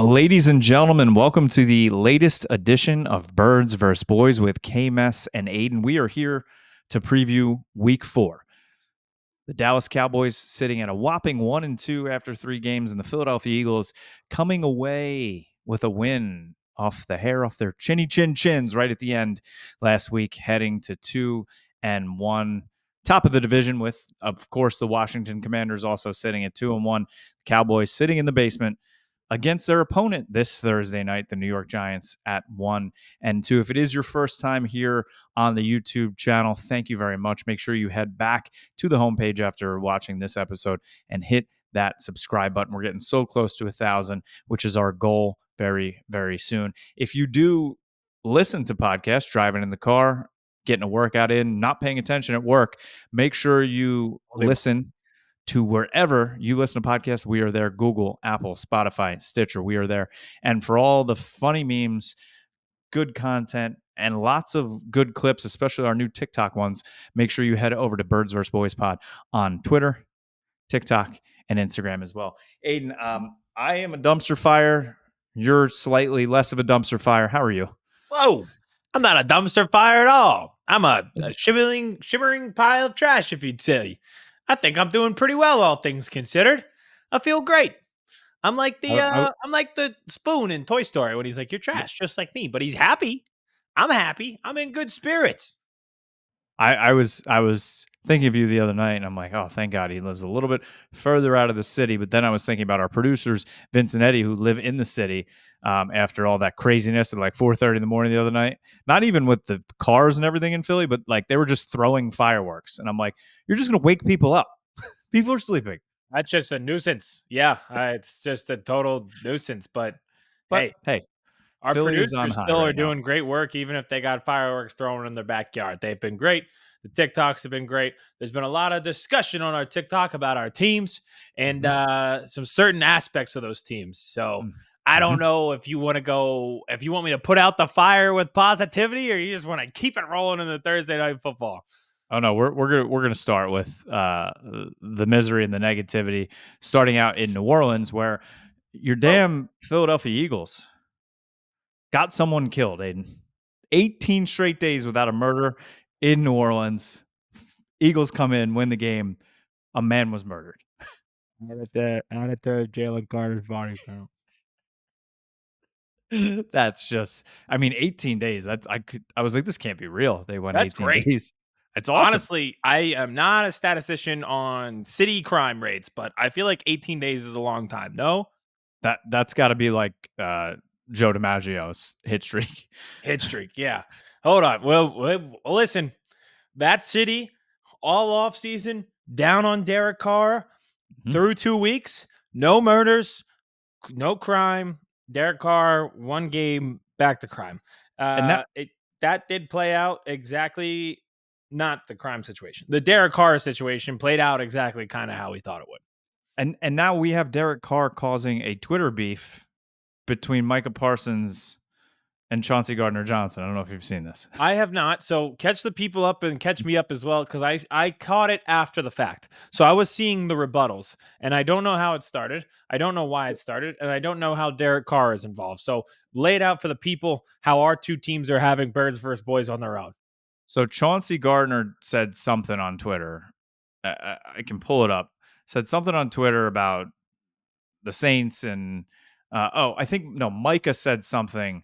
Ladies and gentlemen, welcome to the latest edition of Birds vs. Boys with KMS and Aiden. We are here to preview week 4. The Dallas Cowboys sitting at a whopping 1-2 after 3 games, and the Philadelphia Eagles coming away with a win off the hair off their chins right at the end last week, heading to 2-1. Top of the division with, of course, the Washington Commanders also sitting at 2-1. Cowboys sitting in the basement against their opponent this Thursday night, the New York Giants, at 1-2. If it is your first time here on the YouTube channel, thank you very much. Make sure you head back to the homepage after watching this episode and hit that subscribe button. We're getting so close to 1,000, which is our goal very, very soon. If you do listen to podcasts, driving in the car, getting a workout in, not paying attention at work, make sure you listen to wherever you listen to podcasts. We are there. Google, Apple, Spotify, Stitcher. We are there. And for all the funny memes, good content, and lots of good clips, especially our new TikTok ones, make sure you head over to Birds vs. Boys Pod on Twitter, TikTok, and Instagram as well. Aiden, I am a dumpster fire. You're slightly less of a dumpster fire. How are you? Whoa, I'm not a dumpster fire at all. I'm a shimmering pile of trash, if you'd say. I think I'm doing pretty well, all things considered. I feel great. I'm like the spoon in Toy Story when he's like, "You're trash, just like me," but he's happy. I'm happy. I'm in good spirits. I was thinking of you the other night, and I'm like, oh, thank God he lives a little bit further out of the city. But then I was thinking about our producers, Vince and Eddie, who live in the city. After all that craziness at like 4:30 in the morning the other night, not even with the cars and everything in Philly, but like they were just throwing fireworks, and I'm like, you're just gonna wake people up. People are sleeping. That's just a nuisance. Yeah, it's just a total nuisance. But hey, our Philly is on producers high still right are now. doing great work, even if they got fireworks thrown in their backyard. They've been great. The TikToks have been great. There's been a lot of discussion on our TikTok about our teams and some certain aspects of those teams. So I don't know if you want me to put out the fire with positivity, or you just want to keep it rolling in the Thursday Night Football. Oh no, we're gonna start with the misery and the negativity, starting out in New Orleans, where your damn Philadelphia Eagles got someone killed, Aiden. 18 straight days without a murder in New Orleans. Eagles come in, win the game. A man was murdered. Out at the JALEN Carter's body count. That's just, 18 days. I was like, this can't be real. They went That's 18 great. days. It's awesome. Honestly, I am not a statistician on city crime rates, but I feel like 18 days is a long time. No? That's got to be like Joe DiMaggio's hit streak. Hit streak, yeah. Hold on. Well, listen, that city all off season down on Derek Carr through 2 weeks, no murders, no crime. Derek Carr, 1 game, back to crime. And that did play out exactly, not the crime situation. The Derek Carr situation played out exactly kind of how we thought it would. And now we have Derek Carr causing a Twitter beef between Micah Parsons and CJ Gardner Johnson. I don't know if you've seen this. I have not. So catch the people up and catch me up as well, because I caught it after the fact. So I was seeing the rebuttals, and I don't know how it started. I don't know why it started, and I don't know how Derek Carr is involved. So lay it out for the people how our two teams are having Birds versus Boys on their own. So Chauncey Gardner said something on Twitter. I can pull it up. Said something on Twitter about the Saints and Micah said something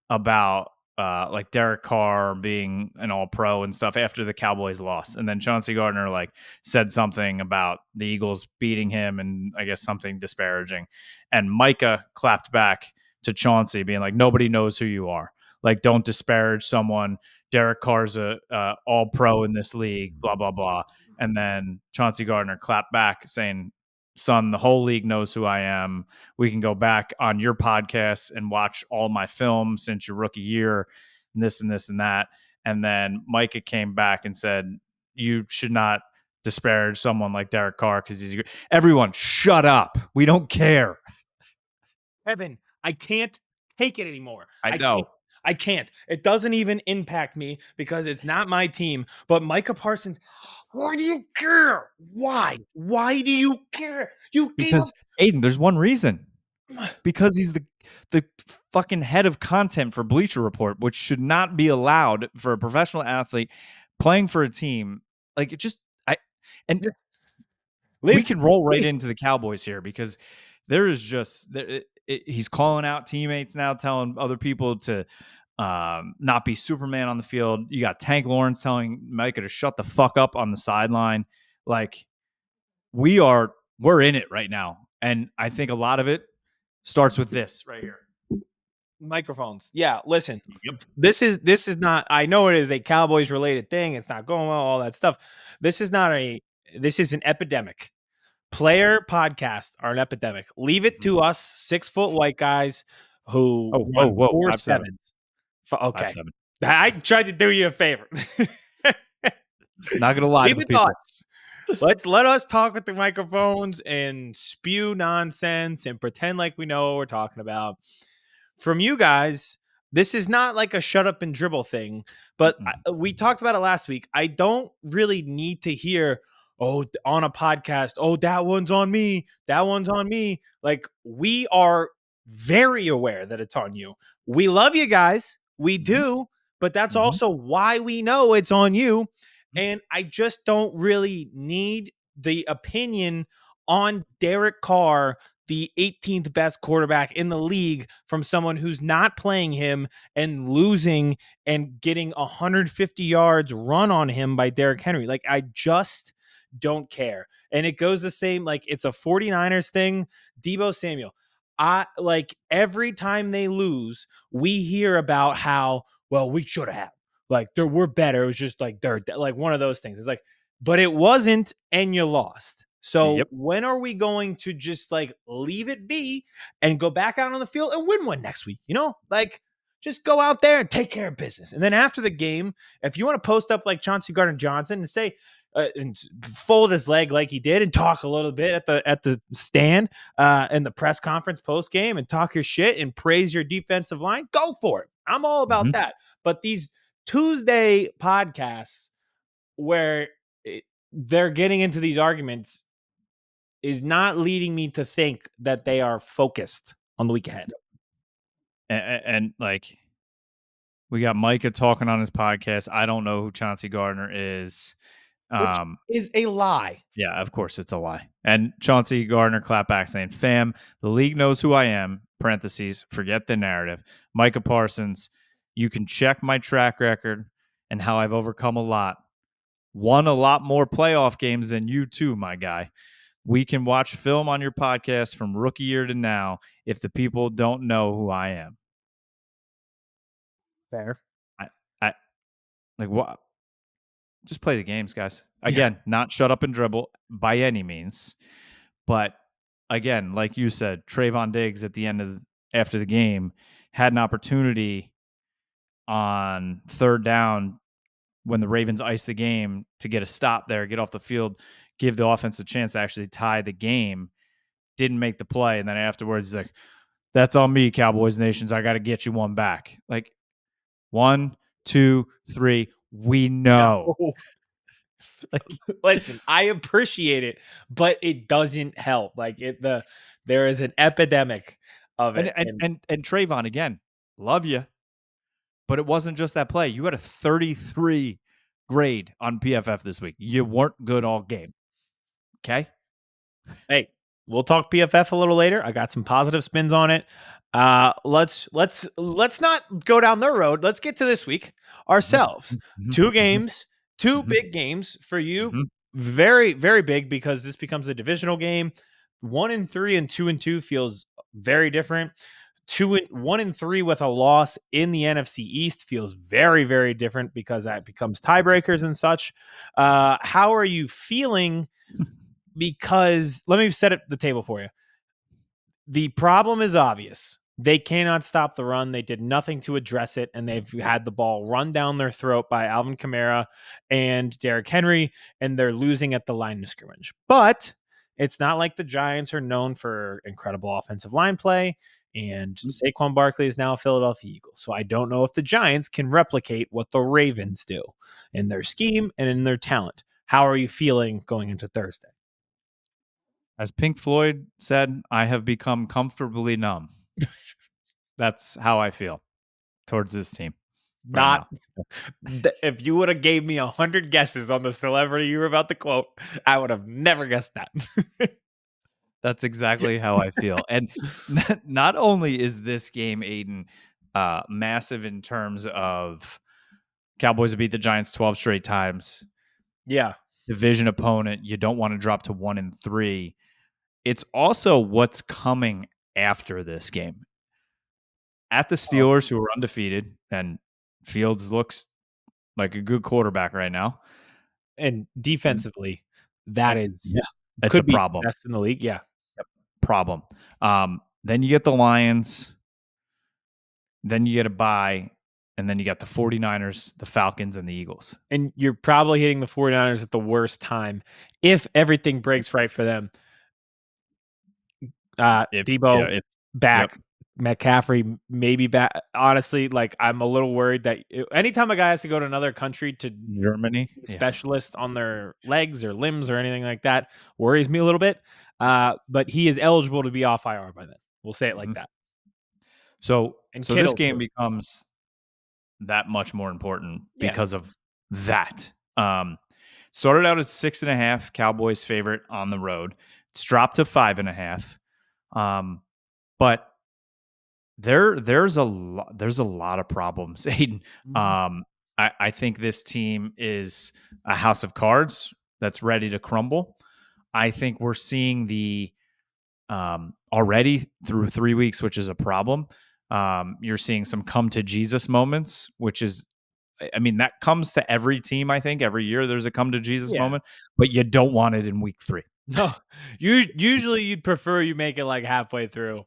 about like Derek Carr being an all-pro and stuff after the Cowboys lost. And then Chauncey Gardner like said something about the Eagles beating him and I guess something disparaging. And Micah clapped back to Chauncey being like, nobody knows who you are. Like, don't disparage someone. Derek Carr's a all-pro in this league, blah, blah, blah. And then Chauncey Gardner clapped back saying, son, the whole league knows who I am. We can go back on your podcast and watch all my films since your rookie year and this and this and that. And then Micah came back and said, you should not disparage someone like Derek Carr because he's everyone shut up. We don't care. Evan, I can't take it anymore. I know. I can't. It doesn't even impact me because it's not my team. But Micah Parsons, why do you care? Why? Why do you care? Because Aiden, there's one reason. Because the fucking head of content for Bleacher Report, which should not be allowed for a professional athlete playing for a team. Like it just, and we can roll right into the Cowboys here because there is just he's calling out teammates now, telling other people to not be Superman on the field. You got Tank Lawrence telling Micah to shut the fuck up on the sideline. Like we're in it right now, and I think a lot of it starts with this right here. Microphones. Yeah, listen. Yep. This is not, I know it is a Cowboys related thing. It's not going well, all that stuff. This is an epidemic. Player podcasts are an epidemic. Leave it to us 6-foot white guys who run whoa, 4.7s. Okay. 5'7". I tried to do you a favor. Not gonna lie to Leave the it to people. us. Let us talk with the microphones and spew nonsense and pretend like we know what we're talking about. From you guys, this is not like a shut up and dribble thing, but we talked about it last week. I don't really need to hear, oh, on a podcast, oh, that one's on me. That one's on me. Like, we are very aware that it's on you. We love you guys. We do, but that's also why we know it's on you. And I just don't really need the opinion on Derek Carr, the 18th best quarterback in the league, from someone who's not playing him and losing and getting 150 yards run on him by Derrick Henry. Like, I just don't care. And it goes the same, like, it's a 49ers thing. Deebo Samuel, like, every time they lose, we hear about how, well, we should have. Like, we're better. It was just like they're like one of those things. It's like, but it wasn't, and you lost. So when are we going to just like leave it be and go back out on the field and win one next week? You know, like, just go out there and take care of business. And then after the game, if you want to post up like CJ Gardner Johnson and say, and fold his leg like he did and talk a little bit at the stand in the press conference post game and talk your shit and praise your defensive line, go for it. I'm all about that. But these Tuesday podcasts where they're getting into these arguments is not leading me to think that they are focused on the week ahead. And like, we got Micah talking on his podcast. I don't know who Chauncey Gardner is. Which is a lie. Yeah, of course it's a lie. And Chauncey Gardner clapped back saying, fam, the league knows who I am, parentheses, forget the narrative. Micah Parsons, you can check my track record and how I've overcome a lot. Won a lot more playoff games than you too, my guy. We can watch film on your podcast from rookie year to now if the people don't know who I am. Fair. I like what? Just play the games, guys. Again, not shut up and dribble by any means. But again, like you said, Trayvon Diggs at the end of after the game had an opportunity on third down when the Ravens iced the game to get a stop there, get off the field, give the offense a chance to actually tie the game. Didn't make the play. And then afterwards, he's like, that's on me, Cowboys Nations. I got to get you one back. Like, 1, 2, 3. We know. No. Like, listen, I appreciate it, but it doesn't help. Like, there is an epidemic of it. And Trayvon, again, love you, but it wasn't just that play. You had a 33 grade on PFF this week. You weren't good all game. Okay. Hey, we'll talk PFF a little later. I got some positive spins on it. Let's not go down the road. Let's get to this week ourselves. 2 games, 2 big games for you. Very, very big, because this becomes a divisional game. 1-3 and 2-2 feels very different. 1-3 with a loss in the NFC East feels very, very different, because that becomes tiebreakers and such. How are you feeling? Because let me set the table for you. The problem is obvious. They cannot stop the run. They did nothing to address it, and they've had the ball run down their throat by Alvin Kamara and Derrick Henry, and they're losing at the line of scrimmage. But it's not like the Giants are known for incredible offensive line play, and Saquon Barkley is now a Philadelphia Eagle. So I don't know if the Giants can replicate what the Ravens do in their scheme and in their talent. How are you feeling going into Thursday? As Pink Floyd said, I have become comfortably numb. That's how I feel towards this team right Not now. if you would have gave me 100 guesses on the celebrity you were about to quote, I would have never guessed that. That's exactly how I feel. And not only is this game, Aiden, massive in terms of Cowboys have beat the Giants 12 straight times, Yeah. division opponent, you don't want to drop to 1-3. It's also what's coming after this game. At the Oh, Steelers, who are undefeated, and Fields looks like a good quarterback right now. and defensively, that is Yeah, it's a could be problem. best in the league. Yeah. Problem. Then you get the Lions, then you get a bye, and then you got the 49ers, the Falcons, and the Eagles. And you're probably hitting the 49ers at the worst time if everything breaks right for them. If yeah, Debo if yep, back, McCaffrey maybe back. Honestly, like I'm a little worried that anytime a guy has to go to another country to Germany, be yeah. specialist on their legs or limbs or anything like that worries me a little bit. But he is eligible to be off IR by then. We'll say it like Mhm. that. And So this Kittle game too. becomes that much more important Yeah. because of that. Started out at 6.5, Cowboys favorite on the road. It's dropped to 5.5. But there's a lot of problems, Aiden. Mhm. Um, I think this team is a house of cards that's ready to crumble. I think we're seeing the already through 3 weeks, which is a problem. You're seeing some come to Jesus moments, which is, I mean, that comes to every team. I think every year there's a come to Jesus Yeah. moment, but you don't want it in week 3. No. Usually you'd prefer you make it like halfway through.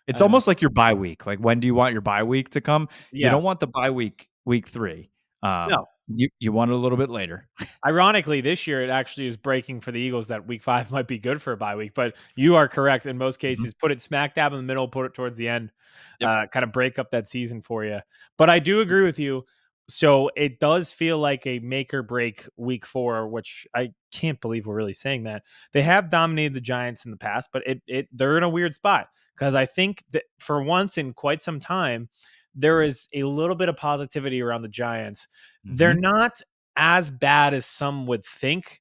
It's Uh, almost like your bye week. Like, when do you want your bye week to come? You yeah. don't want the bye week, week 3. No. You want it a little bit later. Ironically, this year it actually is breaking for the Eagles that week 5 might be good for a bye week, but you are correct in most Mhm. cases. Put it smack dab in the middle, put it towards the end, Yep. kind of break up that season for you. But I do agree with you. So it does feel like a make or break week 4, which I can't believe we're really saying that. They have dominated the Giants in the past, but they're in a weird spot because I think that for once in quite some time, there is a little bit of positivity around the Giants. They're Mhm. not as bad as some would think.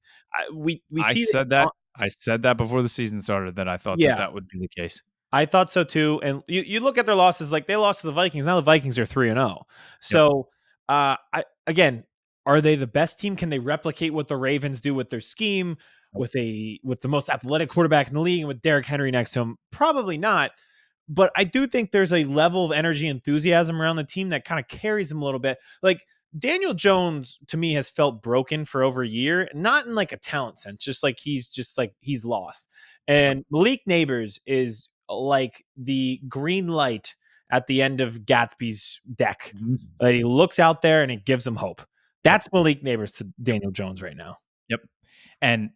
We I see it said that I said that before the season started, that I thought that yeah, that would be the case. I thought so too. And you look at their losses, like they lost to the Vikings. Now the Vikings are 3-0. Yep. So I again, are they the best team? Can they replicate what the Ravens do with their scheme Nope. with the most athletic quarterback in the league and with Derrick Henry next to him? Probably not. But I do think there's a level of energy, enthusiasm around the team that kind of carries them a little bit. Like Daniel Jones to me has felt broken for over a year, not in like a talent sense, just like he's lost. Yep. And Malik Neighbors is like the green light at the end of Gatsby's deck. Mhm. He looks out there and it gives him hope. Yep. That's Malik Neighbors to Yep. Daniel Jones right now. Yep. And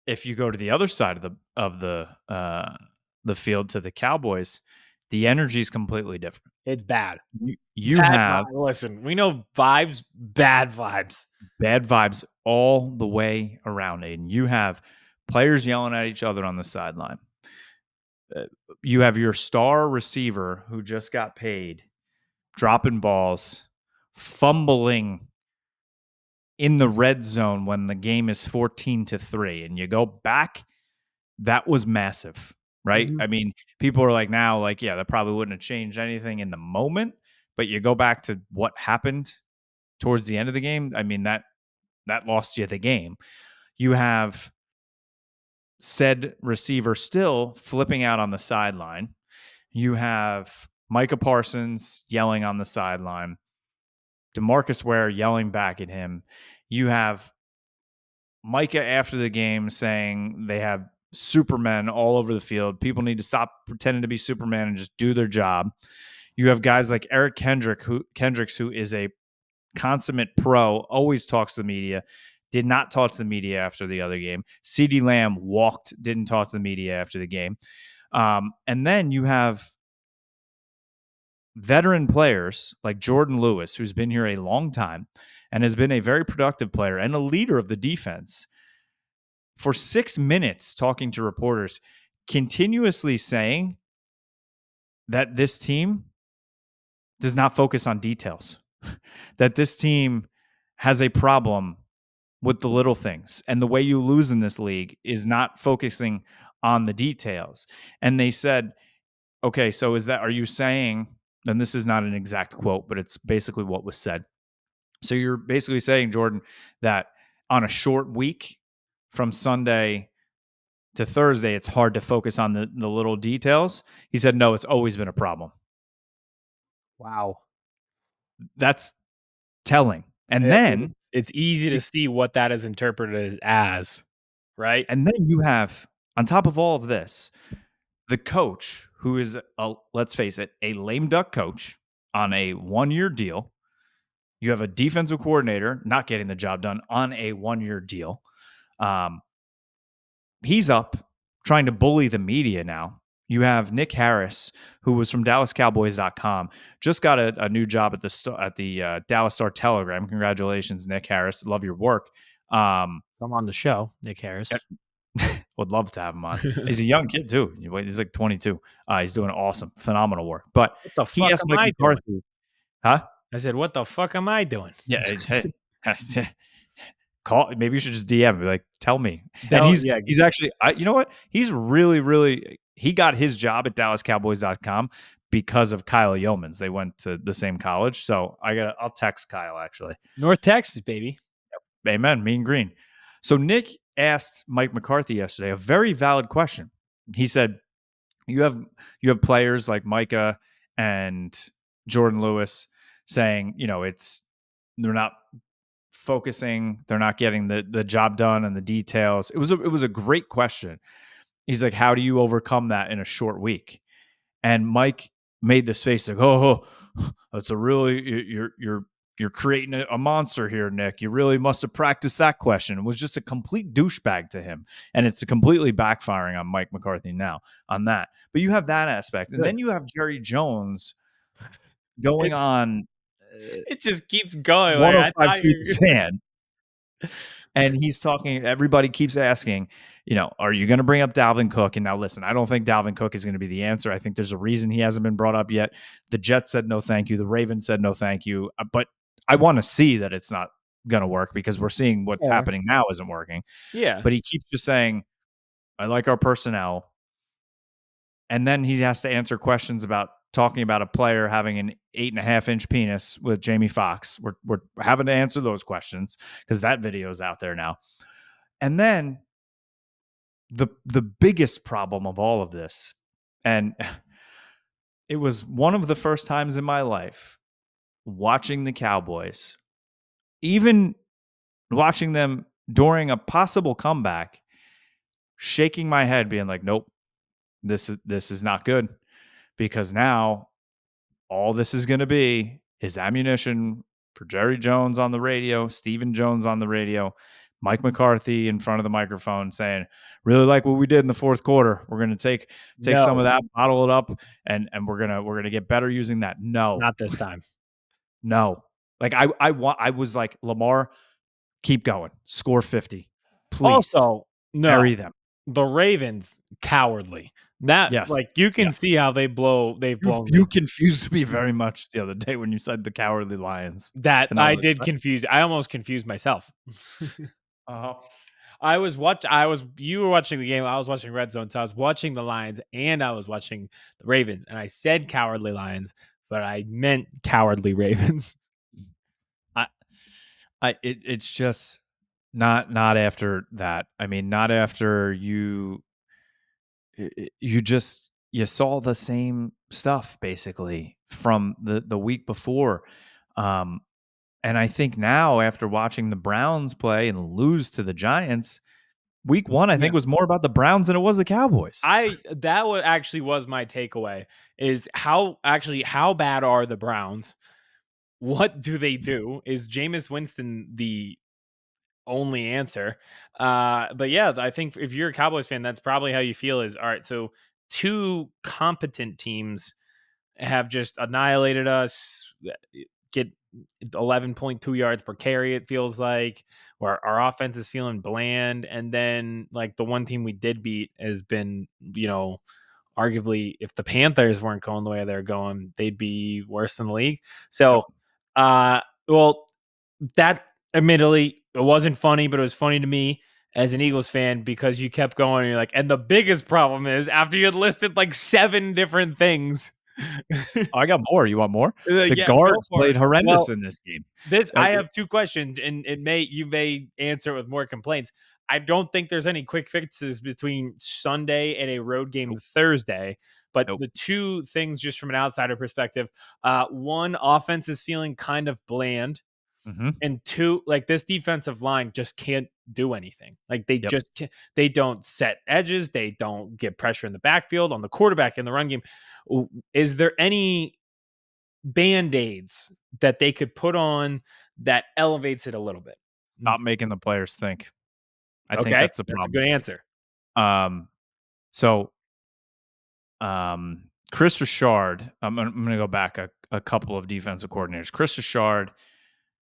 if you go to the other side of the field to the Cowboys, the energy is completely different. It's bad. You Bad have vibe. Listen, we know vibes, bad vibes. bad vibes all the way around, Aiden. You have players yelling at each other on the sideline. Uh, you have your star receiver who just got paid, dropping balls, fumbling in the red zone when the game is 14-3. And you go back, that was massive, right? Mhm. I mean, people are like, now, like, yeah, that probably wouldn't have changed anything in the moment. But you go back to what happened towards the end of the game. I mean, that lost you the game. You have said receiver still flipping out on the sideline. You have Micah Parsons yelling on the sideline. DeMarcus Ware yelling back at him. You have Micah after the game saying they have Supermen all over the field. People need to stop pretending to be Superman and just do their job. You have guys like Eric Kendricks, who is a consummate pro, always talks to the media, did not talk to the media after the other game. CeeDee Lamb walked, didn't talk to the media after the game. And then you have veteran players like Jordan Lewis, who's been here a long time and has been a very productive player and a leader of the defense, for 6 minutes talking to reporters, continuously saying that this team does not focus on details. That this team has a problem with the little things. And the way you lose in this league is not focusing on the details. And they said, okay, so are you saying, and this is not an exact quote, but it's basically what was said. So you're basically saying, Jordan, that on a short week from Sunday to Thursday, it's hard to focus on the little details. He said, no, it's always been a problem. Wow. That's telling. And then It's easy to see what that is interpreted as, right? and then you have, on top of all of this, the coach who is, let's face it, a lame duck coach on a 1-year deal. You have a defensive coordinator not getting the job done on a 1-year deal. He's up trying to bully the media now. You have Nick Harris, who was from DallasCowboys.com, just got a new job at the Dallas Star Telegram. Congratulations, Nick Harris. Love your work. Come on the show, Nick Harris. Would love to have him on. He's a young kid too. He's like 22. He's doing awesome, phenomenal work. But What the he fuck asked am Mike I doing? McCarthy, huh? I said, what the fuck am I doing? Yeah, hey, call. Maybe you should just DM and be like, tell me. And he's actually, you know what? He's really, he got his job at DallasCowboys.com because of Kyle Yeomans. They went to the same college. So I'll text Kyle actually. North Texas, baby. Amen. Mean green. So Nick asked Mike McCarthy yesterday a very valid question. He said, you have players like Micah and Jordan Lewis saying, they're not focusing, they're not getting the job done and the details. It was a great question. He's like, how do you overcome that in a short week? And Mike made this face like, oh, that's a really, you're creating a monster here, Nick. You really must have practiced that question. It was just a complete douchebag to him. And it's completely backfiring on Mike McCarthy now on that. But you have that aspect. And then you have Jerry Jones going on It just keeps going. Like, I 105 thought feet you fan. And he's talking, everybody keeps asking, are you going to bring up Dalvin Cook? And now listen, I don't think Dalvin Cook is going to be the answer. I think there's a reason he hasn't been brought up yet. The Jets said no thank you. The Ravens said no thank you. But I want to see that it's not going to work because we're seeing what's happening now isn't working. Yeah. But he keeps just saying, I like our personnel. And then he has to answer questions about talking about a player having an 8.5-inch penis with Jamie Foxx. We're having to answer those questions because that video is out there now. And then the biggest problem of all of this, and it was one of the first times in my life watching the Cowboys, even watching them during a possible comeback, shaking my head, being like, nope, this is not good. Because now all this is going to be is ammunition for Jerry Jones on the radio, Stephen Jones on the radio, Mike McCarthy in front of the microphone saying, really like what we did in the fourth quarter. We're going to take some of that, bottle it up, and we're going to get better using that. No. Not this time. No. Like I was like, Lamar, keep going. Score 50. Please. Also, no. Bury them. The Ravens, cowardly. That, yes. like, you can see how they've blown. You confused me very much the other day when you said the Cowardly Lions. That I did like, confuse. I almost confused myself. You were watching the game. I was watching Red Zone. So I was watching the Lions and I was watching the Ravens. And I said Cowardly Lions, but I meant Cowardly Ravens. It's just not after that. I mean, not after you saw the same stuff basically from the week before. And I think now after watching the Browns play and lose to the Giants, week 1 I think was more about the Browns than it was the Cowboys. That actually was my takeaway, is how bad are the Browns? What do they do? Is Jameis Winston the only answer? But yeah, I think if you're a Cowboys fan, that's probably how you feel is, all right, so 2 competent teams have just annihilated us, get 11.2 yards per carry, it feels like, where our offense is feeling bland. And then, like, the one team we did beat has been, arguably, if the Panthers weren't going the way they're going, they'd be worse than the league. So, well, that admittedly, it wasn't funny, but it was funny to me as an Eagles fan because you kept going. And you're like, and the biggest problem is after you had listed like 7 different things. Oh, I got more. You want more? The Yeah, go guards for played it. horrendous Well, in this game. I have 2 questions, and you may answer with more complaints. I don't think there's any quick fixes between Sunday and a road game Nope. Thursday, but Nope. the 2 things just from an outsider perspective, one, offense is feeling kind of bland, Mm-hmm. and 2, like this defensive line just can't do anything. Like they Yep. just can't, they don't set edges, they don't get pressure in the backfield on the quarterback in the run game. Is there any band-aids that they could put on that elevates it a little bit? Stop making the players think. I think Okay, that's the that's a problem. good answer. Um, so Chris Richard, I'm gonna go back a couple of defensive coordinators. Chris Richard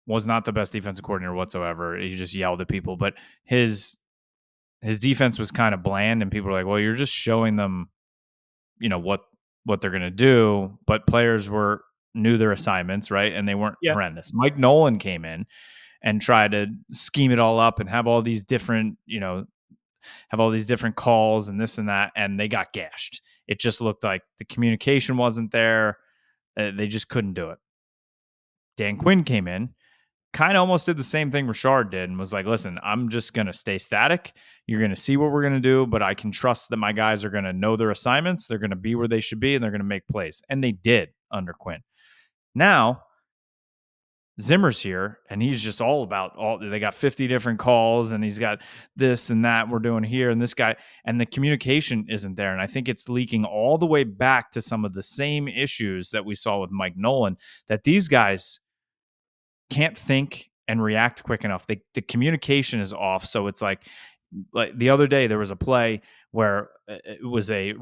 was not the best defensive coordinator whatsoever. He just yelled at people, but his defense was kind of bland, and people were like, "Well, you're just showing them, what they're gonna do." But players knew their assignments, right, and they weren't Yeah. horrendous. Mike Nolan came in and tried to scheme it all up and have all these different, calls and this and that, and they got gashed. It just looked like the communication wasn't there. They just couldn't do it. Dan Quinn came in, kind of almost did the same thing Richard did, and was like, listen, I'm just going to stay static. You're going to see what we're going to do, but I can trust that my guys are going to know their assignments. They're going to be where they should be, and they're going to make plays. And they did under Quinn. Now, Zimmer's here, and he's just all about they got 50 different calls, and he's got this and that we're doing here, and this guy, and the communication isn't there. And I think it's leaking all the way back to some of the same issues that we saw with Mike Nolan, that these guys can't think and react quick enough. The communication is off. So it's like the other day, there was a play where it was a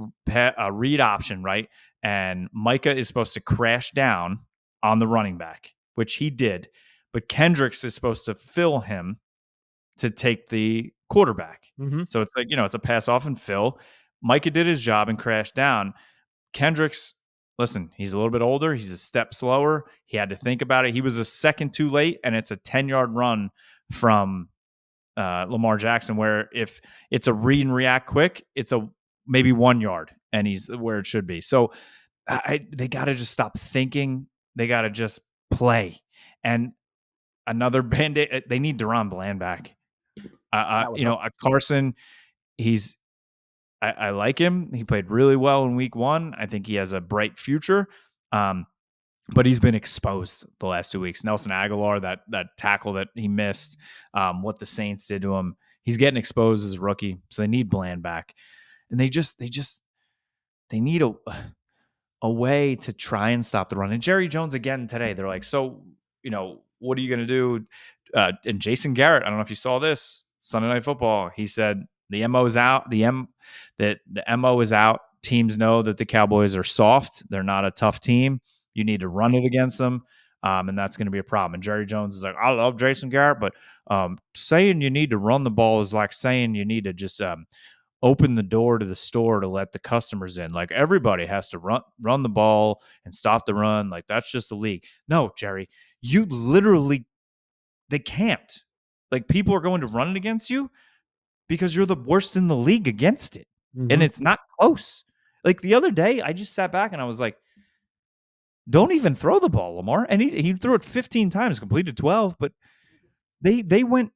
read option, right? And Micah is supposed to crash down on the running back, which he did. But Kendricks is supposed to fill him to take the quarterback. Mm-hmm. So it's like, it's a pass off and fill. Micah did his job and crashed down. Kendricks, listen, he's a little bit older. He's a step slower. He had to think about it. He was a second too late, and it's a 10-yard run from Lamar Jackson, where if it's a read and react quick, it's a maybe 1 yard, and he's where it should be. So they got to just stop thinking. They got to just play. And another Band-Aid, they need Deron Bland back. Carson, I like him. He played really well in week 1. I think he has a bright future. But he's been exposed the last 2 weeks. Nelson Aguilar, that tackle that he missed, what the Saints did to him, he's getting exposed as a rookie. So they need Bland back, and they need a way to try and stop the run. And Jerry Jones again today, they're like, so what are you going to do? And Jason Garrett, I don't know if you saw this Sunday Night Football. He said the MO is out. The MO is out. Teams know that the Cowboys are soft. They're not a tough team. You need to run it against them, and that's going to be a problem. And Jerry Jones is like, I love Jason Garrett, but saying you need to run the ball is like saying you need to just open the door to the store to let the customers in. Like everybody has to run the ball and stop the run. Like that's just the league. No, Jerry, you literally, they can't. Like people are going to run it against you because you're the worst in the league against it. Mm-hmm. And it's not close. Like the other day, I just sat back and I was like, don't even throw the ball, Lamar. And he threw it 15 times, completed 12, but they went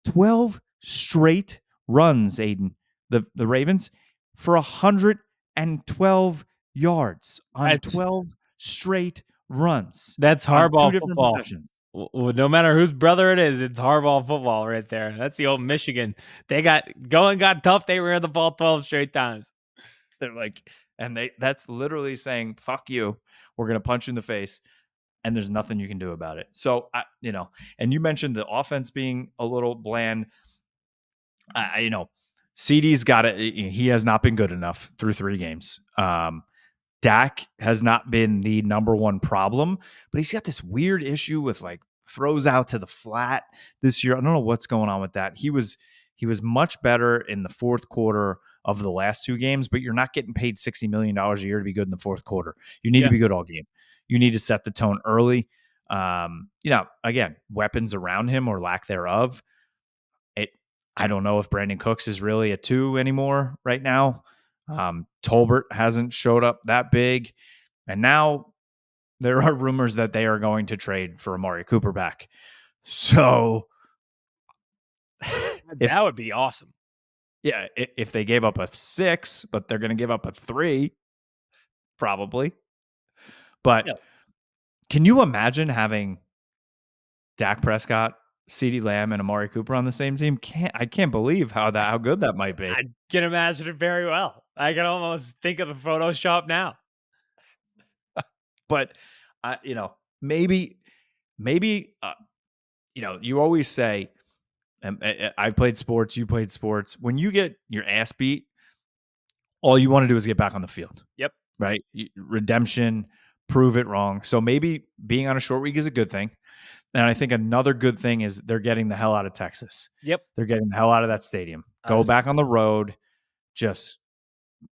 12 straight runs, Aiden, the Ravens, for 112 yards on 12 straight runs. That's on hardball 2 different football. possessions. No matter whose brother it is, it's hardball football right there. That's the old Michigan. They got tough. They ran the ball 12 straight times. They're like, and that's literally saying, fuck you. We're going to punch you in the face. And there's nothing you can do about it. So, and you mentioned the offense being a little bland. CD's got it. He has not been good enough through 3 games. Dak has not been the number one problem, but he's got this weird issue with like throws out to the flat this year. I don't know what's going on with that. He was much better in the fourth quarter of the last two games, but you're not getting paid $60 million a year to be good in the fourth quarter. You need to Yeah. be good all game. You need to set the tone early. Again, weapons around him or lack thereof. I don't know if Brandon Cooks is really a 2 anymore right now. Tolbert hasn't showed up that big. And now there are rumors that they are going to trade for Amari Cooper back. So if That would be awesome. if they gave up a 6, but they're going to give up a 3, probably. But Yeah. can you imagine having Dak Prescott, CeeDee Lamb, and Amari Cooper on the same team? I can't believe how good that might be. I can imagine it very well. I can almost think of the Photoshop now. But maybe you always say, I played sports, you played sports. When you get your ass beat, all you want to do is get back on the field. Yep. Right? Redemption, prove it wrong. So maybe being on a short week is a good thing. And I think another good thing is they're getting the hell out of Texas. Yep. They're getting the hell out of that stadium. Go back on the road. Just,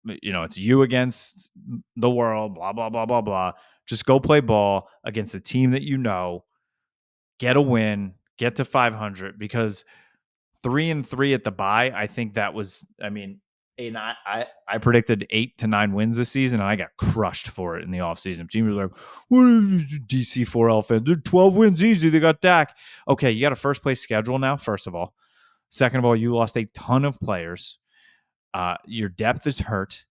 it's you against the world, blah, blah, blah, blah, blah. Just go play ball against a team that get a win, get to 500, because 3-3 at the bye, I think that was, and I predicted 8 to 9 wins this season, and I got crushed for it in the offseason. Team was like, what is DC4L fans? They're 12 wins easy. They got Dak. Okay, you got a first place schedule now, first of all. Second of all, you lost a ton of players. Your depth is hurt.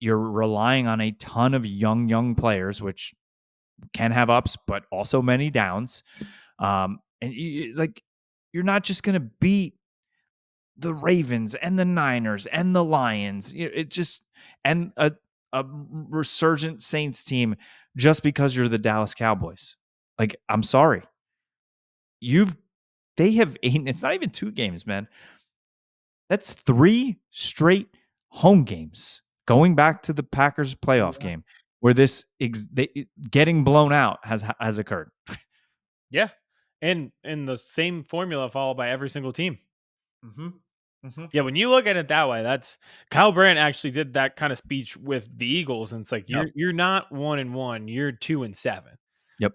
You're relying on a ton of young players, which can have ups, but also many downs. You're not just going to beat the Ravens and the Niners and the Lions. And a resurgent Saints team just because you're the Dallas Cowboys. Like, I'm sorry. They have 8, it's not even 2 games, man. That's 3 straight home games going back to the Packers playoff game where getting blown out has occurred. Yeah. And the same formula followed by every single team. Mm-hmm. Mm-hmm. Yeah, when you look at it that way, that's Kyle Brandt actually did that kind of speech with the Eagles, and it's like Yep. you're not 1-1, you're 2-7. Yep.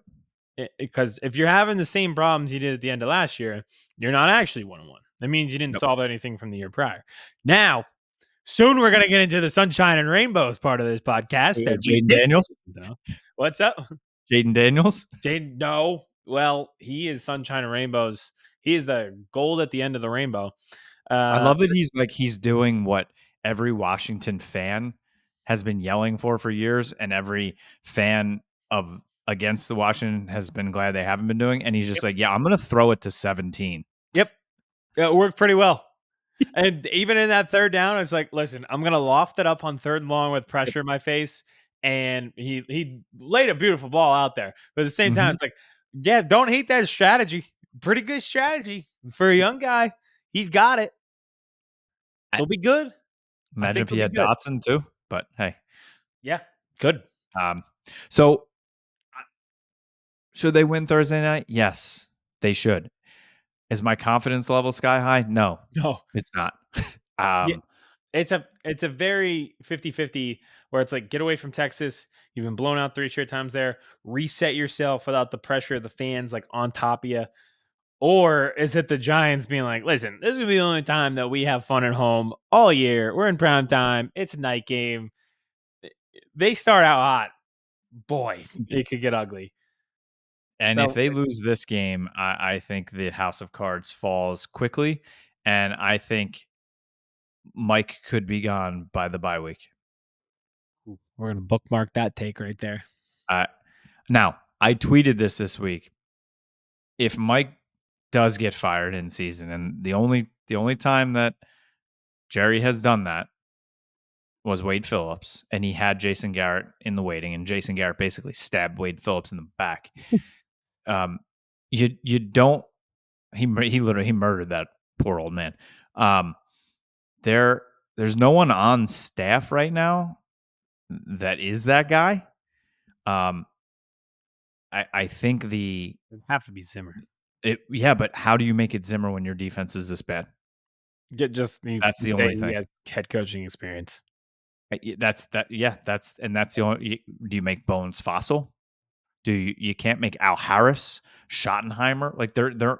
Because if you're having the same problems you did at the end of last year, you're not actually 1-1. That means you didn't solve anything from the year prior. Now, soon we're gonna get into the sunshine and rainbows part of this podcast that we Jaden did. Daniels. What's up? Jaden Daniels. Jaden, no. Well, he is sunshine and rainbows. He is the gold at the end of the rainbow. I love that he's doing what every Washington fan has been yelling for years, and every fan of against the Washington has been glad they haven't been doing. And he's just like, yeah, I'm going to throw it to 17. Yep. It worked pretty well. And even in that third down, it's like, listen, I'm going to loft it up on 3rd and long with pressure in my face. And he laid a beautiful ball out there. But at the same time, it's like, yeah, don't hate that strategy. Pretty good strategy for a young guy. He's got it. He'll be good. Imagine if he had Dotson too, but hey. Yeah, good. So should they win Thursday night? Yes, they should. Is my confidence level sky high? No, it's not. Yeah, it's a very 50-50 where it's like, get away from Texas. You've been blown out 3 straight times there. Reset yourself without the pressure of the fans like on top of you. Or is it the Giants being like, listen, this is going to be the only time that we have fun at home all year. We're in prime time. It's a night game. They start out hot. Boy, it could get ugly. And if they lose this game, I think the house of cards falls quickly. And I think Mike could be gone by the bye week. We're going to bookmark that take right there. Now, I tweeted this week. If Mike does get fired in season, and the only time that Jerry has done that was Wade Phillips, and he had Jason Garrett in the waiting, and Jason Garrett basically stabbed Wade Phillips in the back. You don't. He literally murdered that poor old man. There's no one on staff right now that is that guy. I think It'd have to be Zimmer. Yeah, but how do you make it Zimmer when your defense is this bad? You That's can the say only he thing. has head coaching experience. That's that. Yeah, that's the only. Do you make Bones Fossil? You can't make Al Harris, Schottenheimer? Like there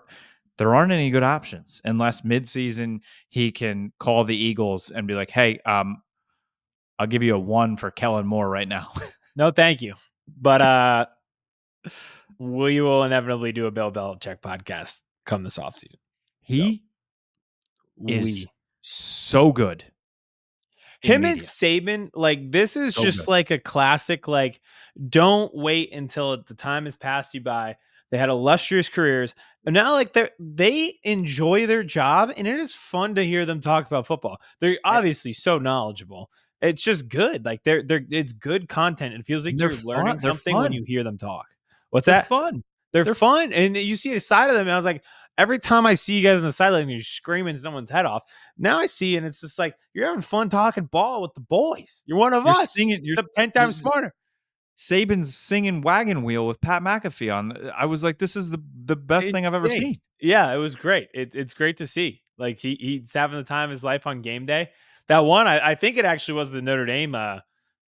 aren't any good options unless midseason he can call the Eagles and be like, "Hey, I'll give you a 1 for Kellen Moore right now." No, thank you. But we will inevitably do a Bill Belichick podcast come this offseason. So He is we so good in him and media. Saban, like this is So just good. like a classic, like, don't wait until the time has passed you by. They had illustrious careers. And now like they enjoy their job and it is fun to hear them talk about football. They're And obviously so knowledgeable. It's just good. Like they're it's good content. It feels like they're you're fun. learning They're something when fun. you hear them talk. What's They're that? fun. They're They're f fun, and you see a side of them. And I was like, every time I see you guys on the sideline, you're screaming someone's head off. Now I see, and it's just like you're having fun talking ball with the boys. You're one of you're us. singing The 10 you're times smarter. Saban's singing Wagon Wheel with Pat McAfee on. I was like, "This is the best thing I've ever Insane. seen." Yeah, it was great. It's great to see. Like he's having the time of his life on game day. That one, I think it actually was the Notre Dame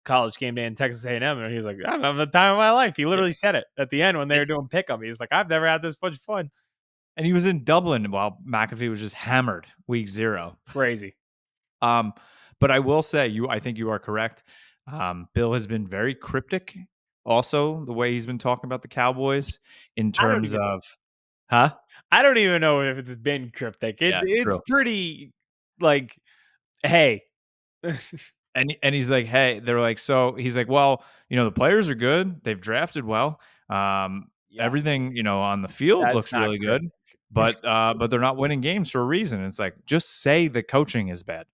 college game day in Texas A&M, and he was like, "I'm having the time of my life." He Yeah, literally said it at the end when they and were doing pickup. He's like, "I've never had this much fun." and he was in Dublin while McAfee was just hammered week 0. Crazy. Um, but I will say I think you are correct. Bill has been very cryptic also, the way he's been talking about the Cowboys in I don't terms even of Huh? I don't even know if it's been cryptic. Yeah, It's true. pretty like, hey, And he's like, "Hey," they're like, "So," he's like, "Well, the players are good. They've drafted well. yeah, Everything, on the field that's looks not really good, cryptic. but they're not winning games for a reason." It's like, just say the coaching is bad.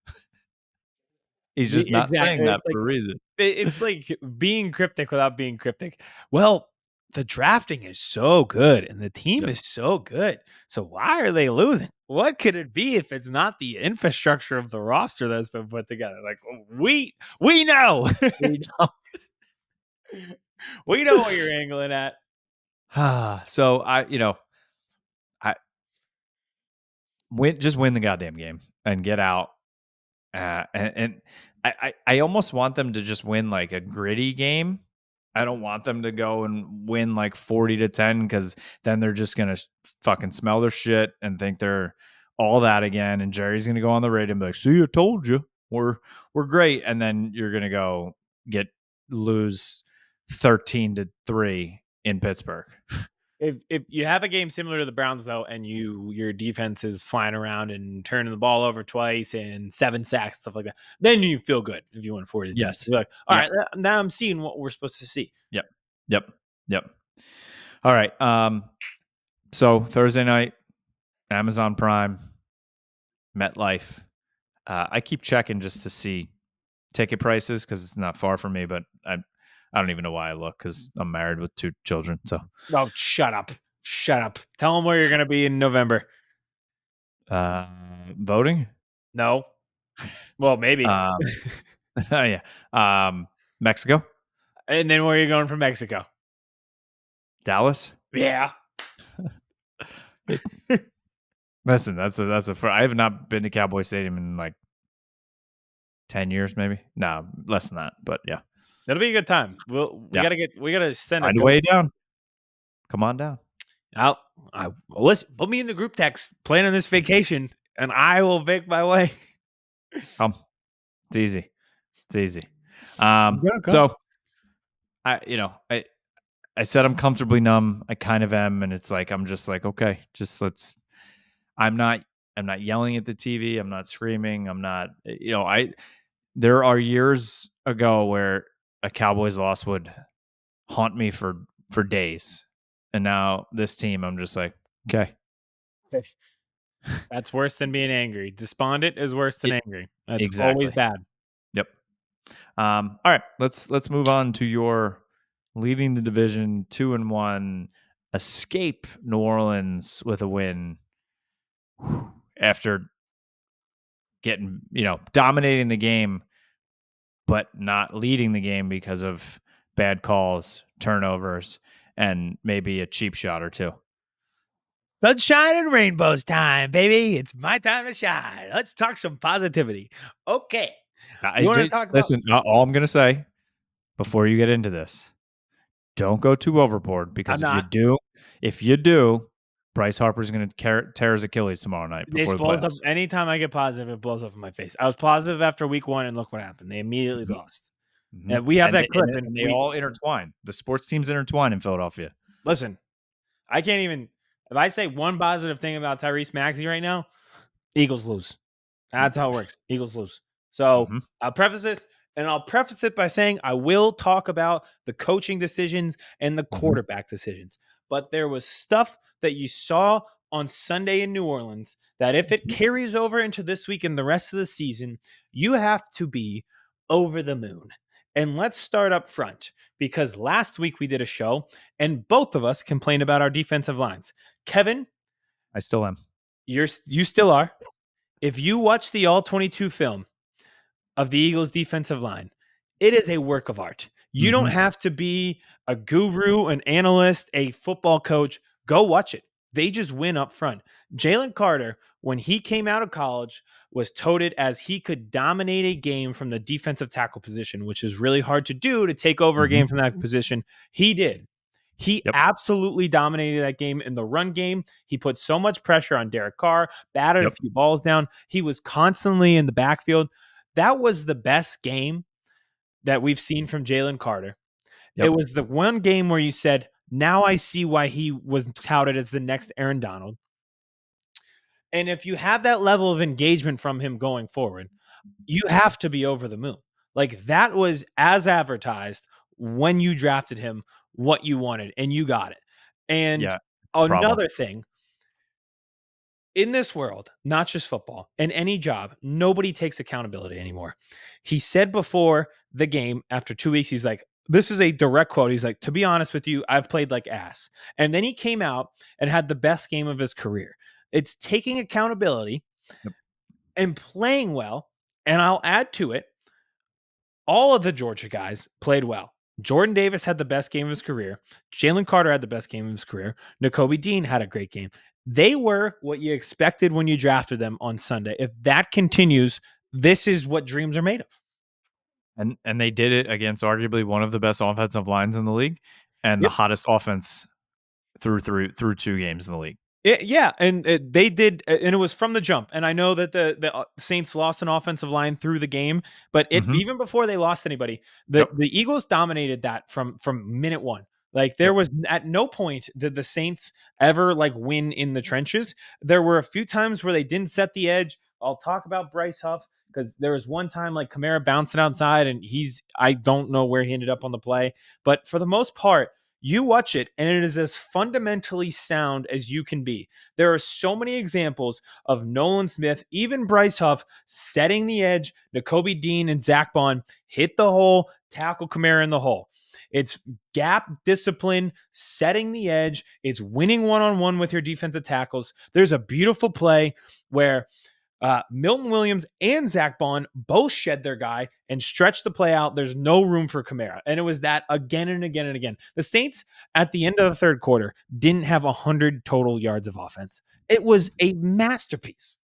He's just not saying Exactly. that for a reason. It's like being cryptic without being cryptic. Well, the drafting is so good and the team Yep. is so good. So why are they losing? What could it be if it's not the infrastructure of the roster that's been put together? Like we know. We know. We know where you're angling at. So I win the goddamn game and get out. And I almost want them to just win like a gritty game. I don't want them to go and win like 40-10 because then they're just gonna fucking smell their shit and think they're all that again. And Jerry's gonna go on the radio and be like, "See, I told you, we're great." And then you're gonna go lose 13-3 in Pittsburgh. If you have a game similar to the Browns though, and your defense is flying around and turning the ball over twice and 7 sacks, stuff like that, then you feel good if you win 40-10. Yes. You're like, all Yep. right, now I'm seeing what we're supposed to see. Yep. Yep. Yep. All right. So Thursday night, Amazon Prime, MetLife. I keep checking just to see ticket prices because it's not far from me, but I don't even know why I look because I'm married with 2 children. So Oh, shut up. Shut up. Tell them where you're gonna be in November. uh, voting. No. Well, maybe. Um, yeah. Mexico, And then where are you going from Mexico? Dallas. Yeah. It, listen, I have not been to Cowboy Stadium in like 10 years, maybe. No, less than that. But yeah, That'll be a good time. yeah. We gotta send a Find a way down. Come on down. out. Listen, put me in the group text planning this vacation and I will make my way. Come. It's easy. It's easy. I'm gonna come. So I said I'm comfortably numb. I kind of am, and it's like I'm just like, okay, just let's. I'm not. I'm not yelling at the TV. I'm not screaming. I'm not. I. There are years ago where a Cowboys loss would haunt me for days, and now this team, I'm just like, okay, That's worse than being angry. Despondent is worse than it, angry. That's always exactly. bad. Yep. All right, let's move on to your leading the division 2-1, escape New Orleans with a win after getting dominating the game, but not leading the game because of bad calls, turnovers, and maybe a cheap shot or two. Sunshine and rainbows time, baby. It's my time to shine. Let's talk some positivity. Okay. You want to talk about? Listen, all I'm going to say before you get into this, don't go too overboard I'm because not. if you do, Bryce Harper's going to tear his Achilles tomorrow night This before the blows up. playoffs. Anytime I get positive, it blows up in my face. I was positive after week 1, and look what happened. They immediately Mhm, lost. mhm. And we have And that clip, and they we all intertwine. The sports teams intertwine in Philadelphia. listen. I can't even. If I say one positive thing about Tyrese Maxey right now, Eagles lose. That's how it works. Eagles lose. So Mhm, I'll preface this, and I'll preface it by saying I will talk about the coaching decisions and the mhm, quarterback decisions. But there was stuff that you saw on Sunday in New Orleans that if it mhm. carries over into this week and the rest of the season, you have to be over the moon. And let's start up front because last week we did a show and both of us complained about our defensive lines. Kevin, I still am. you still are. If you watch the all 22 film of the Eagles defensive line, it is a work of art. You don't Mhm, have to be a guru, an analyst, a football coach. Go watch it. They just win up front. Jalen Carter, when he came out of college, was touted as he could dominate a game from the defensive tackle position, which is really hard to do to take over a mhm. game from that position. He did. He Yep, absolutely dominated that game in the run game. He put so much pressure on Derek Carr, batted a yep, few balls down. He was constantly in the backfield. That was the best game that we've seen from Jalen Carter. It yep. was the one game where you said, now I see why he was touted as the next Aaron Donald. And if you have that level of engagement from him going forward, you have to be over the moon. Like that was as advertised when you drafted him, what you wanted, and you got it. And Yeah, it's a problem. another thing in this world, not just football, in any job, nobody takes accountability anymore. He said before the game, after 2 weeks, he's like, this is a direct quote. He's like, to be honest with you, I've played like ass. And then he came out and had the best game of his career. It's taking accountability Yep. and playing well. And I'll add to it, all of the Georgia guys played well. Jordan Davis had the best game of his career. Jalen Carter had the best game of his career. Nakobe Dean had a great game. They were what you expected when you drafted them on Sunday. If that continues, this is what dreams are made of. And they did it against arguably one of the best offensive lines in the league and the Yep. hottest offense through 2 games in the league. Yeah, and they did, and it was from the jump. And I know that the Saints lost an offensive line through the game, but it Mhm. even before they lost anybody, the Yep, the Eagles dominated that from minute one. Like there yep. was at no point did the Saints ever like win in the trenches. There were a few times where they didn't set the edge. I'll talk about Bryce Huff because there was one time like Kamara bouncing outside, and I don't know where he ended up on the play, but for the most part you watch it and it is as fundamentally sound as you can be. There are so many examples of Nolan Smith, even Bryce Huff, setting the edge. Nakobe Dean and Zach Bond hit the hole, tackle Kamara in the hole. It's gap discipline, setting the edge. It's winning one-on-one with your defensive tackles. There's a beautiful play where Milton Williams and Zach Bond both shed their guy and stretched the play out. There's no room for Kamara. And it was that again and again and again. The Saints at the end of the third quarter didn't have 100 total yards of offense. It was a masterpiece.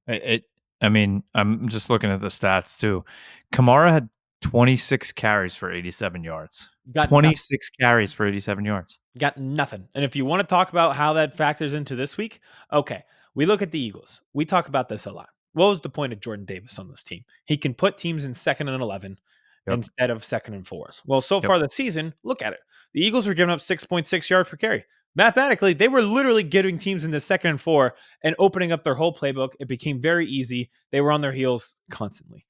It I mean, I'm just looking at the stats too. Kamara had 26 carries for 87 yards. Got nothing. 26 carries for 87 yards. Got nothing. And if you want to talk about how that factors into this week, okay, we look at the Eagles. We talk about this a lot. What was the point of Jordan Davis on this team? He can put teams in 2nd and 11 Yep, instead of 2nd and 4s. Well, so yep. far this season, look at it. The Eagles were giving up 6.6 yards per carry. Mathematically, they were literally getting teams into 2nd and 4 and opening up their whole playbook. It became very easy. They were on their heels constantly.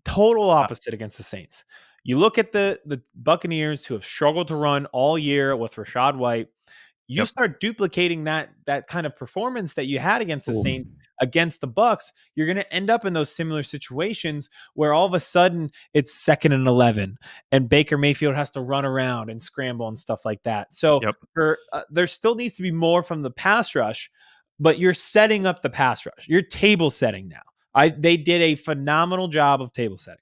Total Uh, opposite against the Saints. You look at the Buccaneers who have struggled to run all year with Rashad White. You yep. start duplicating that kind of performance that you had against the Ooh. Saints against the Bucks, you're going to end up in those similar situations where all of a sudden it's 2nd and 11 and Baker Mayfield has to run around and scramble and stuff like that. So Yep. there still needs to be more from the pass rush, but you're setting up the pass rush. You're table setting now. They did a phenomenal job of table setting.